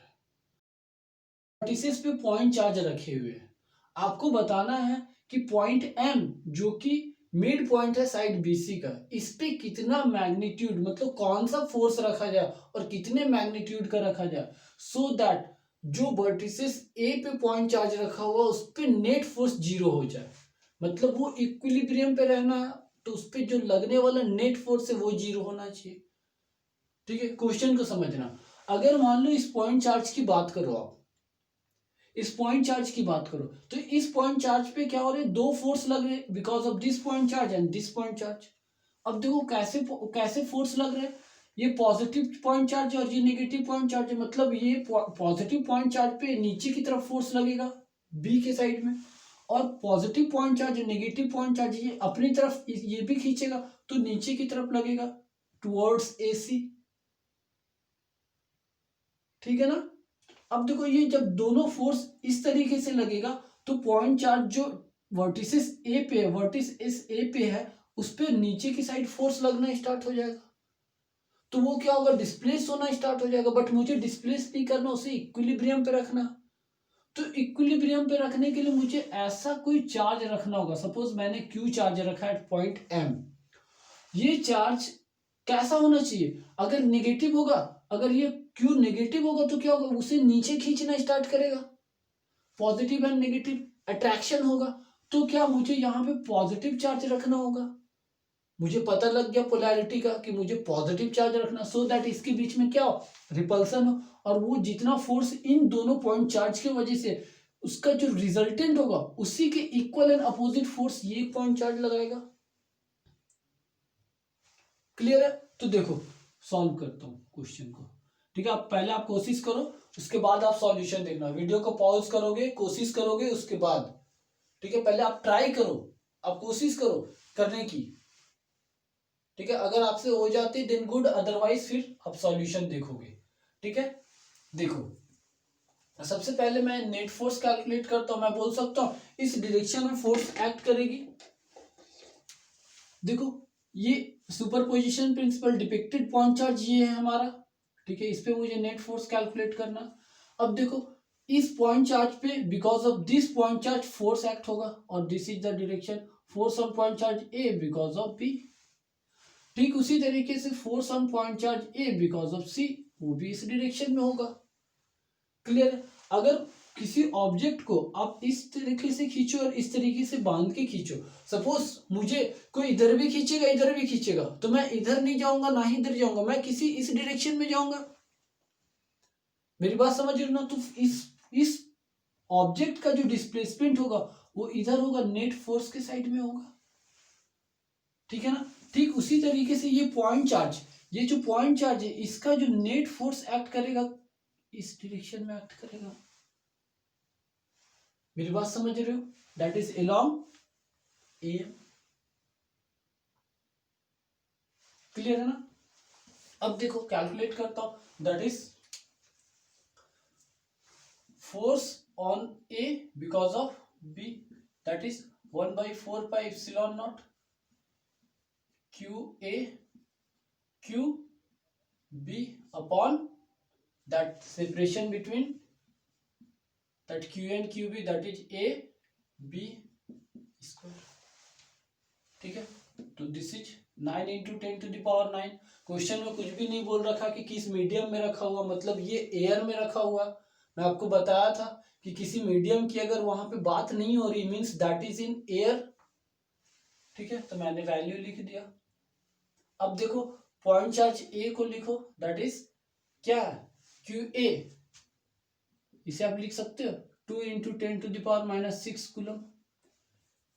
S1: वर्टिसेस पे पॉइंट चार्ज रखे हुए हैं। आपको बताना है कि पॉइंट एम जो कि मिड पॉइंट है साइड बीसी का इस पे कितना मैग्नीट्यूड मतलब कौन सा फोर्स रखा जाए और कितने मैग्नीट्यूड का रखा जाए सो दैट जो वर्टिसेस ए पे पॉइंट चार्ज रखा हुआ उस पे नेट फोर्स 0 हो जाए। मतलब वो इक्विलिब्रियम पे रहना है तो उस पे जो लगने वाला नेट फोर्स है वो 0 होना चाहिए। ठीक है क्वेश्चन को समझना। अगर मान लो इस पॉइंट चार्ज की बात करो आप इस पॉइंट चार्ज की बात करो तो इस पॉइंट चार्ज पे क्या हो रहा है दो फोर्स लग रहे हैं because of this point charge and this point charge. अब देखो कैसे फोर्स लग रहे हैं ये पॉजिटिव पॉइंट चार्ज है और ये नेगेटिव पॉइंट चार्ज है। मतलब ये पॉजिटिव पॉइंट चार्ज पे नीचे की तरफ फोर्स लगेगा बी के साइड में और positive point charge negative point charge ये अपनी तरफ ये भी खींचेगा तो नीचे की तरफ लगेगा टुवर्ड्स ए सी। ठीक है ना। अब देखो ये जब दोनों फोर्स इस तरीके से लगेगा तो पॉइंट चार्ज जो वर्टिसेस ए पे है वर्टिस इस ए पे है उस पे नीचे की साइड फोर्स लगना स्टार्ट हो जाएगा। तो वो क्या होगा डिस्प्लेस होना स्टार्ट हो जाएगा। बट मुझे डिस्प्लेस नहीं करना उसे इक्विलिब्रियम पे रखना। तो इक्विलिब्रियम पे रखने के लिए मुझे ऐसा कोई चार्ज रखना होगा। सपोज मैंने क्यू चार्ज रखा है पॉइंट एम। ये चार्ज कैसा होना चाहिए अगर नेगेटिव होगा अगर ये क्यू नेगेटिव होगा तो क्या होगा उसे नीचे खींचना स्टार्ट करेगा। पॉजिटिव एंड नेगेटिव अट्रैक्शन होगा। तो क्या मुझे यहाँ पे पॉजिटिव चार्ज रखना होगा। मुझे पता लग गया पोलैरिटी का कि मुझे पॉजिटिव चार्ज रखना सो दैट इसके बीच में क्या हो रिपल्सन हो और वो जितना फोर्स इन दोनों पॉइंट चार्ज की वजह से उसका जो रिजल्टेंट होगा उसी के इक्वल एंड अपोजिट फोर्स ये पॉइंट चार्ज लगाएगा। क्लियर है। तो देखो सॉल्व करता हूं क्वेश्चन को। ठीक है पहले आप कोशिश करो उसके बाद आप सॉल्यूशन देखना। वीडियो को पॉज करोगे कोशिश करोगे उसके बाद। ठीक है पहले आप ट्राई करो आप कोशिश करो करने की। ठीक है, अगर आपसे हो जाती देन गुड, अदरवाइज फिर आप सॉल्यूशन देखोगे। ठीक है, देखो सबसे पहले मैं नेट फोर्स कैलकुलेट करता हूं। मैं बोल सकता हूं इस डायरेक्शन में फोर्स एक्ट करेगी। देखो ये superposition principle, depicted point charge ये है हमारा। ठीक है, इस पे मुझे नेट फोर्स कैलकुलेट करना। अब देखो इस पॉइंट चार्ज पे because of this point charge force act होगा, और this is the direction force on point charge A because of B. ठीक उसी तरीके से force on point charge A because of C, वो भी इस डायरेक्शन में होगा। क्लियर है? अगर किसी ऑब्जेक्ट को आप इस तरीके से खींचो और इस तरीके से बांध के खींचो, सपोज मुझे कोई इधर भी खींचेगा इधर भी खींचेगा, तो मैं इधर नहीं जाऊंगा ना ही इधर जाऊंगा, मैं किसी इस डायरेक्शन में जाऊंगा। मेरी बात समझ रहे हो ना? तो इस ऑब्जेक्ट का जो डिस्प्लेसमेंट होगा वो इधर होगा, नेट फोर्स के साइड में होगा। ठीक है ना? ठीक उसी तरीके से ये पॉइंट चार्ज, ये जो पॉइंट चार्ज है इसका जो नेट फोर्स एक्ट करेगा इस डायरेक्शन में एक्ट करेगा। मेरी बात समझ रहे हो? That is along A. Clear है ना? अब देखो कैलकुलेट करता हूं, that is force on A because of B, that is 1/4 pi epsilon naught Q A Q B upon that separation between that q and qb, that is a b square। ठीक है, तो this is 9 into 10⁻⁹। Question में कुछ भी नहीं बोल रखा कि किस मीडियम में रखा हुआ, मतलब ये एयर में रखा हुआ। मैं आपको बताया था कि किसी मीडियम की अगर वहां पे बात नहीं हो रही means that is in air. ठीक है, तो मैंने वैल्यू लिख दिया। अब देखो पॉइंट चार्ज ए को लिखो, दैट इज क्या है, क्यू ए। इसे आप लिख सकते हो 2 इंटू 10⁻⁻⁶ कूलम,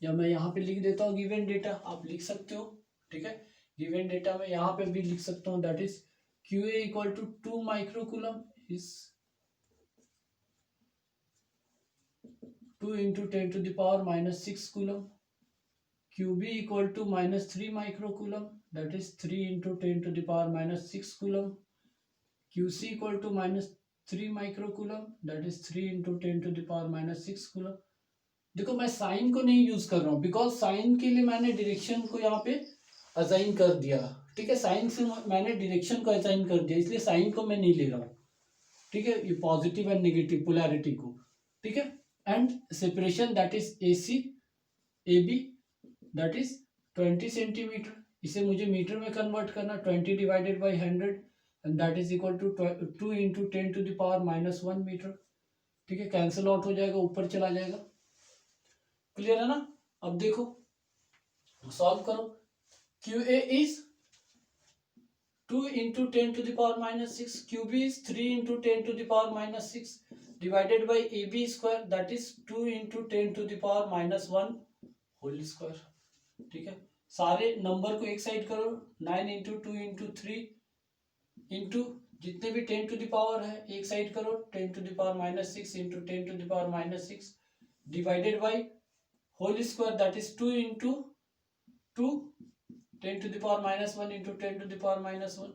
S1: या मैं यहाँ पे लिख देता हूँ गिवन डेटा, आप लिख सकते हो। ठीक है, गिवन डेटा में यहाँ पे भी लिख सकता हूँ, that is Q A equal to 2 micro coulomb is 2 into 10⁻⁻⁶ coulomb, Q B equal to -3 micro coulomb, that is 3 into 10⁻⁶ coulomb, Q C equal to -3 micro coulomb, that is 3 into 10⁻⁶ coulomb. देखो मैं sign को नहीं use कर रहा हूँ because sign के लिए मैंने डायरेक्शन को यहाँ पे असाइन कर दिया। ठीक है, साइन से मैंने डायरेक्शन को असाइन कर दिया, इसलिए साइन को मैं नहीं ले रहा हूँ। ठीक है, ये पॉजिटिव एंड नेगेटिव पोलैरिटी को। ठीक है, and separation that is A C A B, that is 20 centimetre. इसे मुझे मीटर में कन्वर्ट करना, 20 divided by 100 and that is equal to 2 into 10⁻⁻1 metre. ठीक है, कैंसिल आउट हो जाएगा, ऊपर चला जाएगा। क्लियर है ना? अब देखो सॉल्व करो, Q A is 2 into 10⁻⁻⁶, Q B is 3 into 10⁻⁻6 divided by A B square, that is 2 into 10⁻⁻1 whole square. ठीक है, सारे नंबर को एक साइड करो, 9 इंटू 2 इंटू 3 इंटू जितने भी 10 टू द पावर है एक साइड करो, 10⁻⁻6 into 10⁻⁻6 divided by whole square, that is 2 into 2 10⁻⁻1 into 10⁻⁻1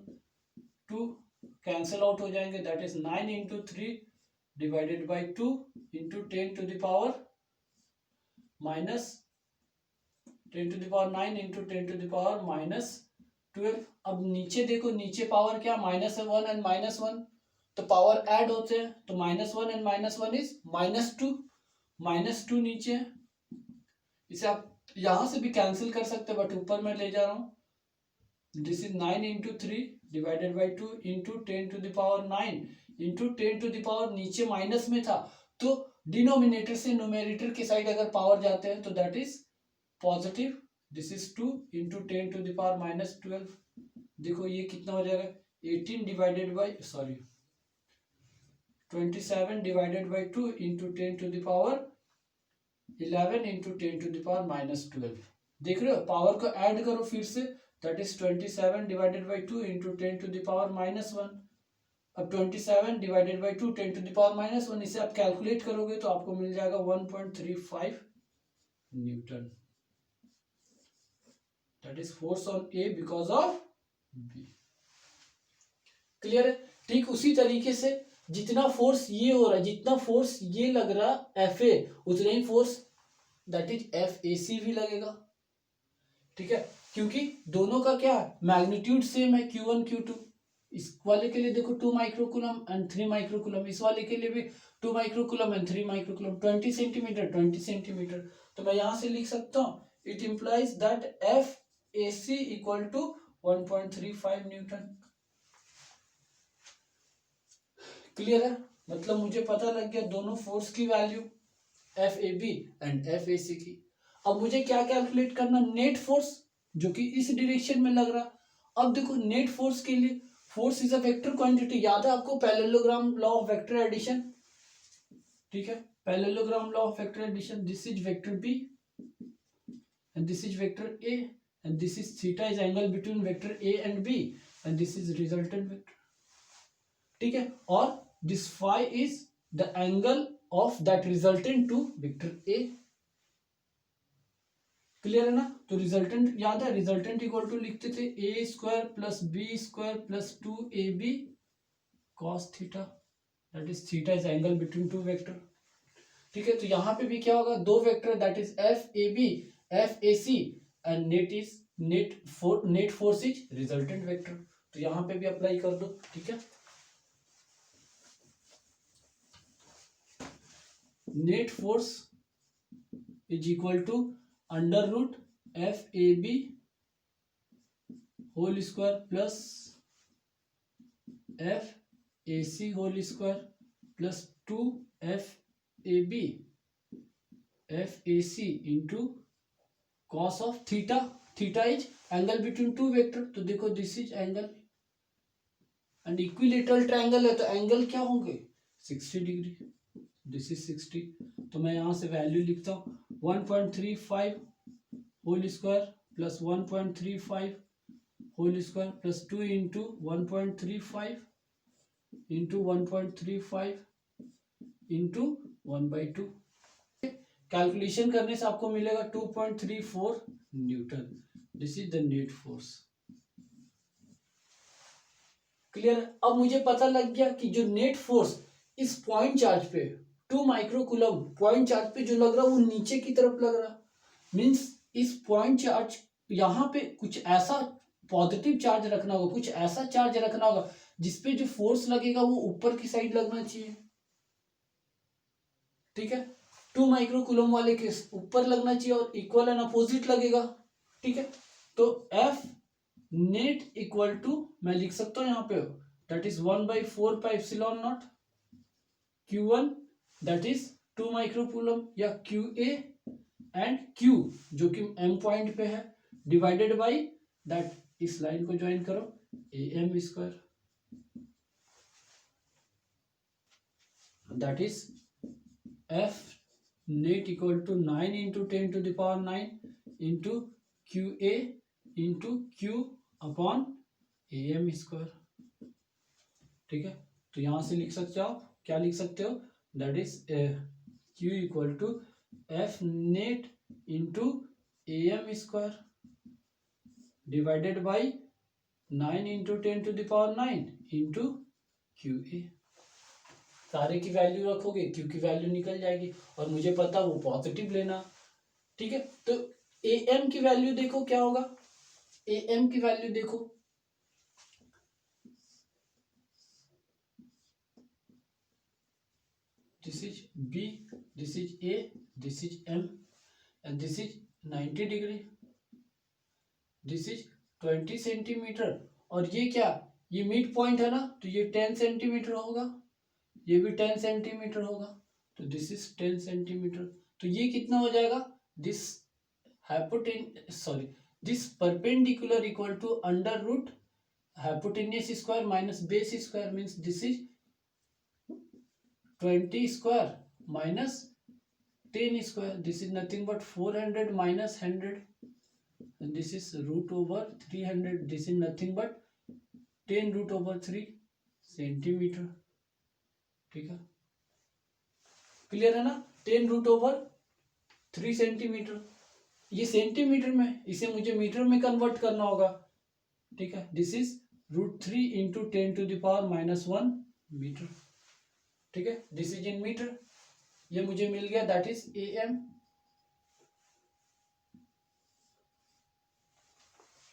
S1: 2 cancel out हो जाएंगे, that is 9 into 3 divided by 2 into 10⁻⁻9 into 10⁻⁻12। अब नीचे देखो, नीचे पावर क्या -1 एंड -1, तो पावर ऐड होते हैं, तो -1 एंड -1 इज -2, -2 नीचे है। इसे आप यहां से भी कैंसिल कर सकते हैं बट ऊपर मैं ले जा रहा हूं, this is 9 into 3 divided by 2 into 10⁻9 into 10⁻, नीचे माइनस में था तो डिनोमिनेटर से न्यूमेरेटर के साइड अगर पावर जाते हैं तो that is positive, this is 2 into 10⁻⁻12। देखो ये कितना हो जाएगा, 18 divided by 27 divided by 2 into 10⁻11 into 10⁻12। देख रहे हो, पावर को ऐड करो फिर से, that is 27 divided by 2 into 10⁻1। अब 27 डिवाइडेड बाई 2 10⁻1, इसे आप कैलकुलेट करोगे तो आपको मिल जाएगा 1.35 newton, that is force on A because of B. Clear है? ठीक उसी तरीके से जितना फोर्स ये हो रहा है, जितना फोर्स ये लग रहा एफ ए, उतना ही force that is F A C भी लगेगा। ठीक है, क्योंकि दोनों का क्या मैग्नीट्यूड सेम है, Q1 Q2। इस वाले के लिए देखो 2 माइक्रोकूलम एंड 3 माइक्रोकूलम, इस वाले के लिए भी 2 microcoulomb and 3 microcoulomb, 20 centimetre 20 centimetre. तो मैं यहां से लिख सकता हूं it implies that F A C equal to 1.35 newton. Clear है? मतलब मुझे पता लग गया दोनों फोर्स की value, F A B and F A C की। अब मुझे क्या कैलकुलेट करना, नेट फोर्स, जो कि इस डायरेक्शन में लग रहा। अब देखो नेट फोर्स के लिए, force is a vector quantity, याद है आपको parallelogram law of vector addition. ठीक है, parallelogram law of vector addition, this is vector B and this is vector A and this is theta is angle between vector A and B and this is resultant vector. ठीक है, और this phi is the angle of that resultant to vector A. Clear है ना? तो resultant याद है, resultant equal to लिखते थे A square plus B square plus 2ab cos theta, that is theta is angle between two vector. ठीक है, तो यहां पे भी क्या होगा, दो vector that is F A B F A C and net force is resultant vector. तो यहां पे भी अप्लाई कर दो। ठीक है, net force is equal to under root F A B whole square plus F A C whole square plus 2f A B F A C into cos of theta. Theta is angle between two vector, तो देखो this is angle and equilateral triangle है तो angle क्या होंगे 60 degree, this is 60। तो मैं यहां से वैल्यू लिखता हूं 1.35 whole square plus 1.35 whole square plus 2 into 1.35 into 1.35 into 1/2। Calculation करने से आपको मिलेगा 2.34 newton. This is the net force. Clear? अब मुझे पता लग गया कि जो नेट फोर्स इस पॉइंट चार्ज पे 2 माइक्रोकूलम पॉइंट चार्ज पे जो लग रहा है वो नीचे की तरफ लग रहा, मीन्स इस पॉइंट चार्ज यहाँ पे कुछ ऐसा पॉजिटिव चार्ज रखना होगा, कुछ ऐसा चार्ज रखना होगा जिसपे जो फोर्स लगेगा वो ऊपर की साइड लगना चाहिए। ठीक है, 2 माइक्रोकूलम वाले के ऊपर लगना चाहिए और इक्वल एंड अपोजिट लगेगा। ठीक है, तो एफ नेट इक्वल टू मैं लिख सकता हूं यहाँ पे that is 1/4 pi epsilon naught Q1 that is 2 microcoulomb या QA एंड Q जो कि M पॉइंट पे है डिवाइडेड बाई दैट, इस लाइन को ज्वाइन करो AM square, that is F net equal to 9 into 10 to the power 9 into QA into Q upon AM square. ठीक है, तो यहां से लिख सकते हो आप, क्या लिख सकते हो, that is Q equal to F net into AM square divided by 9 into 10 to the power 9 into QA। सारे की वैल्यू रखोगे, Q की वैल्यू निकल जाएगी और मुझे पता वो पॉजिटिव लेना। ठीक है, तो AM की वैल्यू देखो क्या होगा, AM की वैल्यू देखो this is B, this is A, this is M and this is 90 degree, this is 20 centimetre और ये क्या, ये मिड पॉइंट है ना, तो ये 10 सेंटीमीटर होगा, ये भी 10 सेंटीमीटर होगा, तो दिस इज 10 सेंटीमीटर। तो ये कितना हो जाएगा, this this perpendicular equal to under root hypotenuse square minus base square, means this is 20 square minus 10 square, this is nothing but 400 minus 100 and this is root over 300, this is nothing but 10 root over 3 centimetre. ठीक है, clear है ना, 10 root over 3 centimetre. ये centimetre में, इसे मुझे metre में convert करना होगा, ठीक है। दिस इज √3 इंटू 10⁻⁻1 मीटर, ठीक है। दिस इज इन मीटर, ये मुझे मिल गया, दैट इज AM,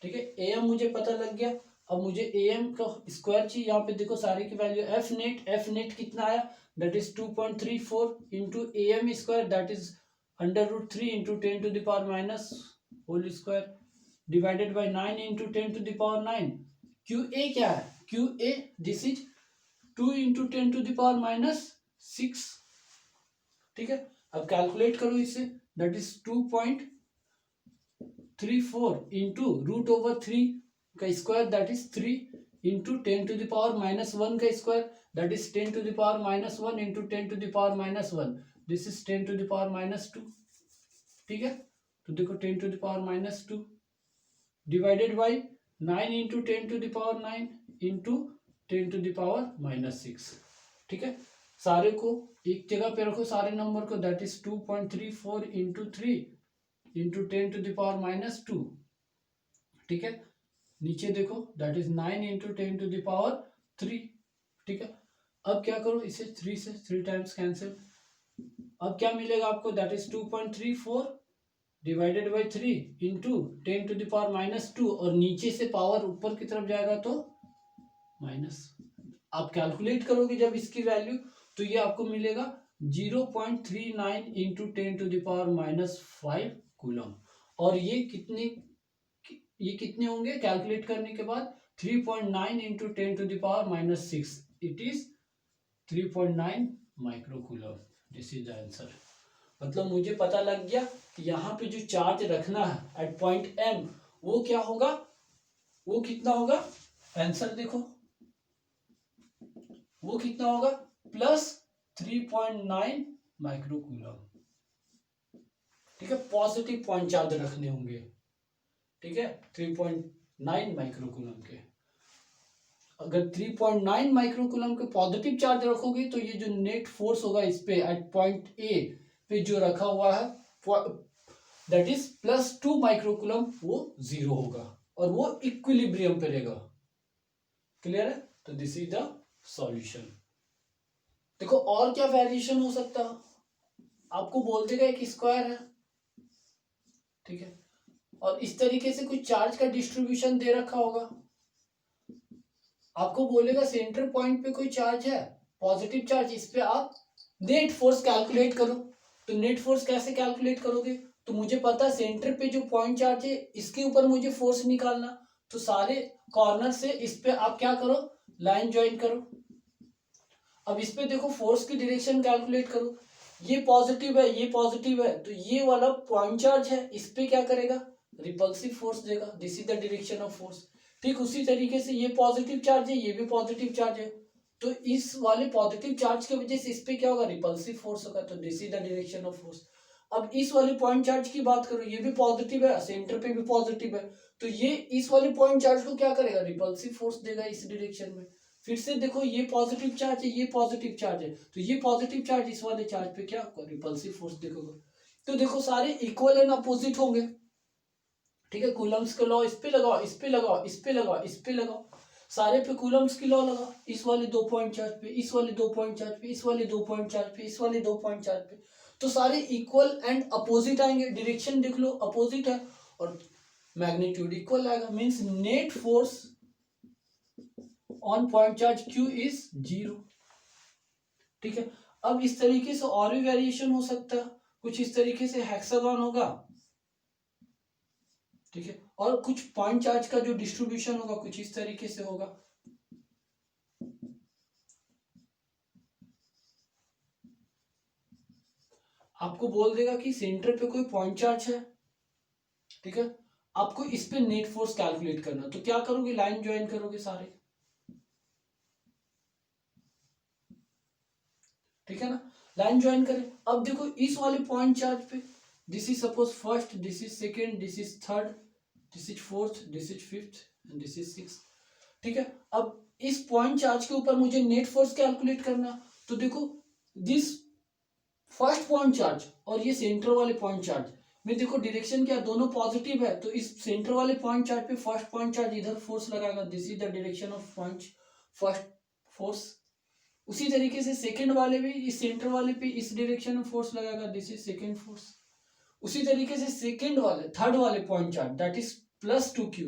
S1: ठीक है। AM मुझे पता लग गया। अब मुझे AM का स्क्वायर चाहिए। यहाँ पे देखो सारे की वैल्यू एफ नेट कितना आया, that is 2.34 into AM square, that is √3 into 10⁻⁻, whole square, divided by 9 into 10⁻9। QA क्या है, QA दिस इज 2 इंटू 10⁻6, ठीक है। अब कैलकुलेट करो इसे, दैट इज 2.34 इंटू √3 का स्क्वायर, दैट इज 3 इंटू 10⁻⁻1 का square, that is 10⁻1 into 10⁻1, this is 10⁻2, ठीक है। तो देखो 10⁻2 डिवाइडेड बाई 9 इंटू 10⁹ इंटू 10⁻6, ठीक है। सारे को एक जगह पे रखो, सारे नंबर को, दैट इज 2.34 इंटू 3 इंटू 10⁻2, ठीक है। नीचे देखो, दैट इज 9 इंटू 10⁻3, ठीक है। अब क्या करो, इसे 3 से 3 टाइम्स कैंसिल। अब क्या मिलेगा आपको, that is 2.34 divided by 3 into 10⁻2, और नीचे से पावर ऊपर की तरफ जाएगा तो माइनस। आप कैलकुलेट करोगे जब इसकी वैल्यू, तो ये आपको मिलेगा 0.39 इंटू 10⁻5 कूलम। और ये कितने होंगे कैलकुलेट करने के बाद, 3.9 into 10⁻6, it is 3.9 micro coulomb. This is the answer. मतलब मुझे पता लग गया कि यहाँ पे जो चार्ज रखना है एट पॉइंट M, वो क्या होगा, वो कितना होगा, आंसर देखो, वो कितना होगा, प्लस 3.9 माइक्रो कूलम, ठीक है। पॉजिटिव पॉइंट चार्ज रखने होंगे, ठीक है, 3.9 माइक्रो कूलम के। अगर 3.9 माइक्रो कूलम के पॉजिटिव चार्ज रखोगे तो ये जो नेट फोर्स होगा इस पे एट पॉइंट A पे जो रखा हुआ है, दैट इज +2 माइक्रो कूलम, वो 0 होगा और वो इक्विलिब्रियम पे रहेगा। क्लियर है। तो दिस इज द सॉल्यूशन। देखो और क्या वेरिएशन हो सकता है, आपको बोल देगा एक स्क्वायर है, ठीक है, और इस तरीके से कुछ चार्ज का डिस्ट्रीब्यूशन दे रखा होगा। आपको बोलेगा सेंटर पॉइंट पे कोई चार्ज है, पॉजिटिव चार्ज, इस पे आप नेट फोर्स कैलकुलेट करो। तो नेट फोर्स कैसे कैलकुलेट करोगे, तो मुझे पता है सेंटर पे जो पॉइंट चार्ज है इसके ऊपर मुझे फोर्स निकालना। तो सारे कॉर्नर से इस पे आप क्या करो, लाइन ज्वाइन करो। अब इस पे देखो फोर्स की डायरेक्शन कैलकुलेट करो, ये पॉजिटिव है, ये पॉजिटिव है, तो ये वाला पॉइंट चार्ज है, इस पे क्या करेगा, रिपल्सिव फोर्स देगा। This is the direction of force. ठीक उसी तरीके से ये पॉजिटिव चार्ज है, ये भी पॉजिटिव चार्ज है, तो इस वाले पॉजिटिव चार्ज की वजह से इस पे क्या होगा, रिपल्सिव फोर्स होगा। तो this is the direction of force. अब इस वाले पॉइंट चार्ज की बात करो, ये भी पॉजिटिव है, सेंटर पे भी पॉजिटिव है, तो ये इस वाले पॉइंट चार्ज को क्या करेगा, रिपल्सिव फोर्स देगा इस डायरेक्शन में। फिर से देखो ये पॉजिटिव चार्ज है, ये पॉजिटिव चार्ज है, तो ये पॉजिटिव चार्ज इस वाले चार्ज पे क्या, रिपल्सिव फोर्स देखोगे। तो देखो सारे इक्वल एंड अपोजिट होंगे, ठीक है। कूलम्स का लॉ इस पे लगाओ, इस पे लगाओ, इस पे लगाओ, इस पे लगाओ, सारे पे कूलम्स की लॉ लगाओ। इस वाले 2 पॉइंट चार्ज पे, इस वाले 2 पॉइंट चार्ज पे, इस वाले 2 पॉइंट चार्ज पे, इस वाले 2 पॉइंट चार्ज पे, तो सारे इक्वल एंड अपोजिट आएंगे। डायरेक्शन देख लो अपोजिट है और मैग्नीट्यूड इक्वल आएगा, means net force on point charge Q is 0, ठीक है। अब इस तरीके से और भी वेरिएशन हो सकता है, कुछ इस तरीके से हेक्सागन होगा, ठीक है, और कुछ पॉइंट चार्ज का जो डिस्ट्रीब्यूशन होगा कुछ इस तरीके से होगा। आपको बोल देगा कि सेंटर पे कोई पॉइंट चार्ज है, ठीक है, आपको इस पे नेट फोर्स कैलकुलेट करना। तो क्या करोगे, लाइन ज्वाइन करोगे सारे, ठीक है ना, लाइन ज्वाइन करें। अब देखो इस वाले पॉइंट चार्ज पे, this is suppose first, this is second, this is third, this is fourth, this is fifth and this is sixth, ठीक है। अब इस पॉइंट चार्ज के ऊपर मुझे नेट फोर्स कैलकुलेट करना। तो देखो दिस फर्स्ट पॉइंट चार्ज और ये सेंटर वाले पॉइंट चार्ज, में देखो डायरेक्शन क्या, दोनों पॉजिटिव है, तो इस सेंटर वाले पॉइंट चार्ज पे फर्स्ट पॉइंट चार्ज इधर फोर्स लगाएगा, this is the direction of point first force. उसी तरीके से सेकंड वाले भी इस सेंटर वाले पे इस डायरेक्शन में फोर्स लगाएगा, दिस इज सेकंड फोर्स। उसी तरीके से सेकंड वाले थर्ड वाले point charge that is +2q,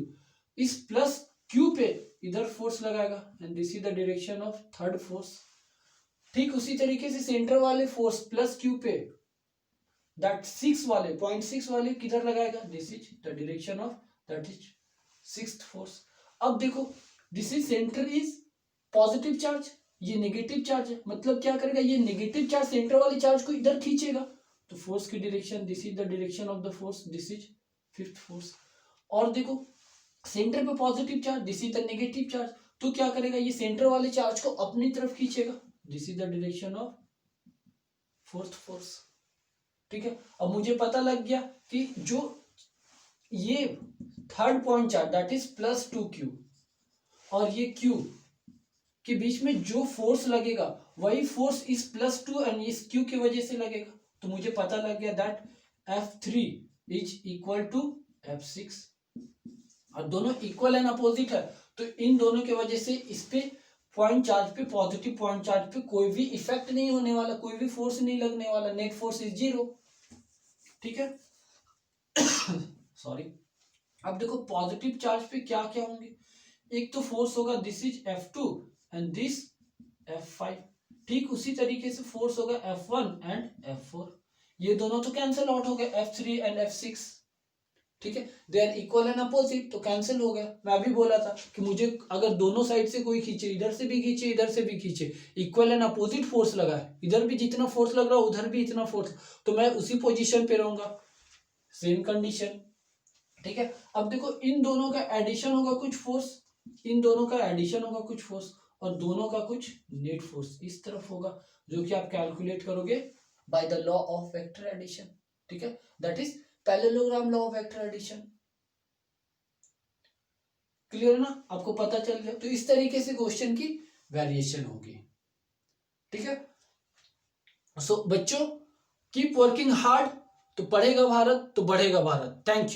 S1: इस +q पे इधर फोर्स लगाएगा and this is the direction of third force. ठीक उसी तरीके से सेंटर वाले फोर्स +q पे दैट 6 वाले किधर लगाएगा, this is the direction of that is sixth force. अब देखो this is centre is positive charge, ये नेगेटिव चार्ज है, मतलब क्या करेगा, ये नेगेटिव चार्ज सेंटर वाले चार्ज को इधर खींचेगा, तो फोर्स की direction this is the direction of the force, this is fifth force. और देखो सेंटर पे positive charge, this is the negative charge, तो क्या करेगा, ये सेंटर वाले चार्ज को अपनी तरफ खींचेगा, this is the direction of fourth force. ठीक है, अब मुझे पता लग गया कि जो ये third point charge that is +2q और ये q के बीच में जो फोर्स लगेगा वही फोर्स इस +2 एंड इस q की वजह से लगेगा, तो मुझे पता लग गया that F3 is equal to F6, और दोनों इक्वल एंड अपोजिट है, तो इन दोनों की वजह से इस पे पॉइंट चार्ज पे पॉजिटिव पॉइंट चार्ज पे कोई भी इफेक्ट नहीं होने वाला, कोई भी फोर्स नहीं लगने वाला, नेट फोर्स इज 0। ठीक है सॉरी। अब देखो पॉजिटिव चार्ज पे क्या क्या होंगे, एक तो फोर्स होगा this is F2 and this F5, ठीक उसी तरीके से फोर्स होगा F1 एंड F4, ये दोनों तो कैंसिल आउट हो गए, F3 एंड F6। ठीक है, they are equal and opposite, तो कैंसिल हो गया। मैं अभी बोला था कि मुझे अगर दोनों साइड से कोई खींचे, इधर से भी खींचे इधर से भी खींचे, इक्वल एंड अपोजिट फोर्स लगा है, इधर भी जितना फोर्स लग रहा है उधर भी इतना फोर्स, तो मैं उसी पोजीशन पे रहूंगा, सेम कंडीशन। ठीक है, अब देखो इन दोनों का एडिशन होगा कुछ फोर्स, इन दोनों का एडिशन होगा कुछ फोर्स, और दोनों का कुछ नेट फोर्स इस तरफ होगा, जो कि आप कैलकुलेट करोगे by the law of vector addition. ठीक है, that is parallelogram law of vector addition. Clear है ना, आपको पता चल गया, तो इस तरीके से क्वेश्चन की वेरिएशन होगी। ठीक है, सो बच्चों कीप वर्किंग हार्ड, तो पढ़ेगा भारत तो बढ़ेगा भारत। Thank you.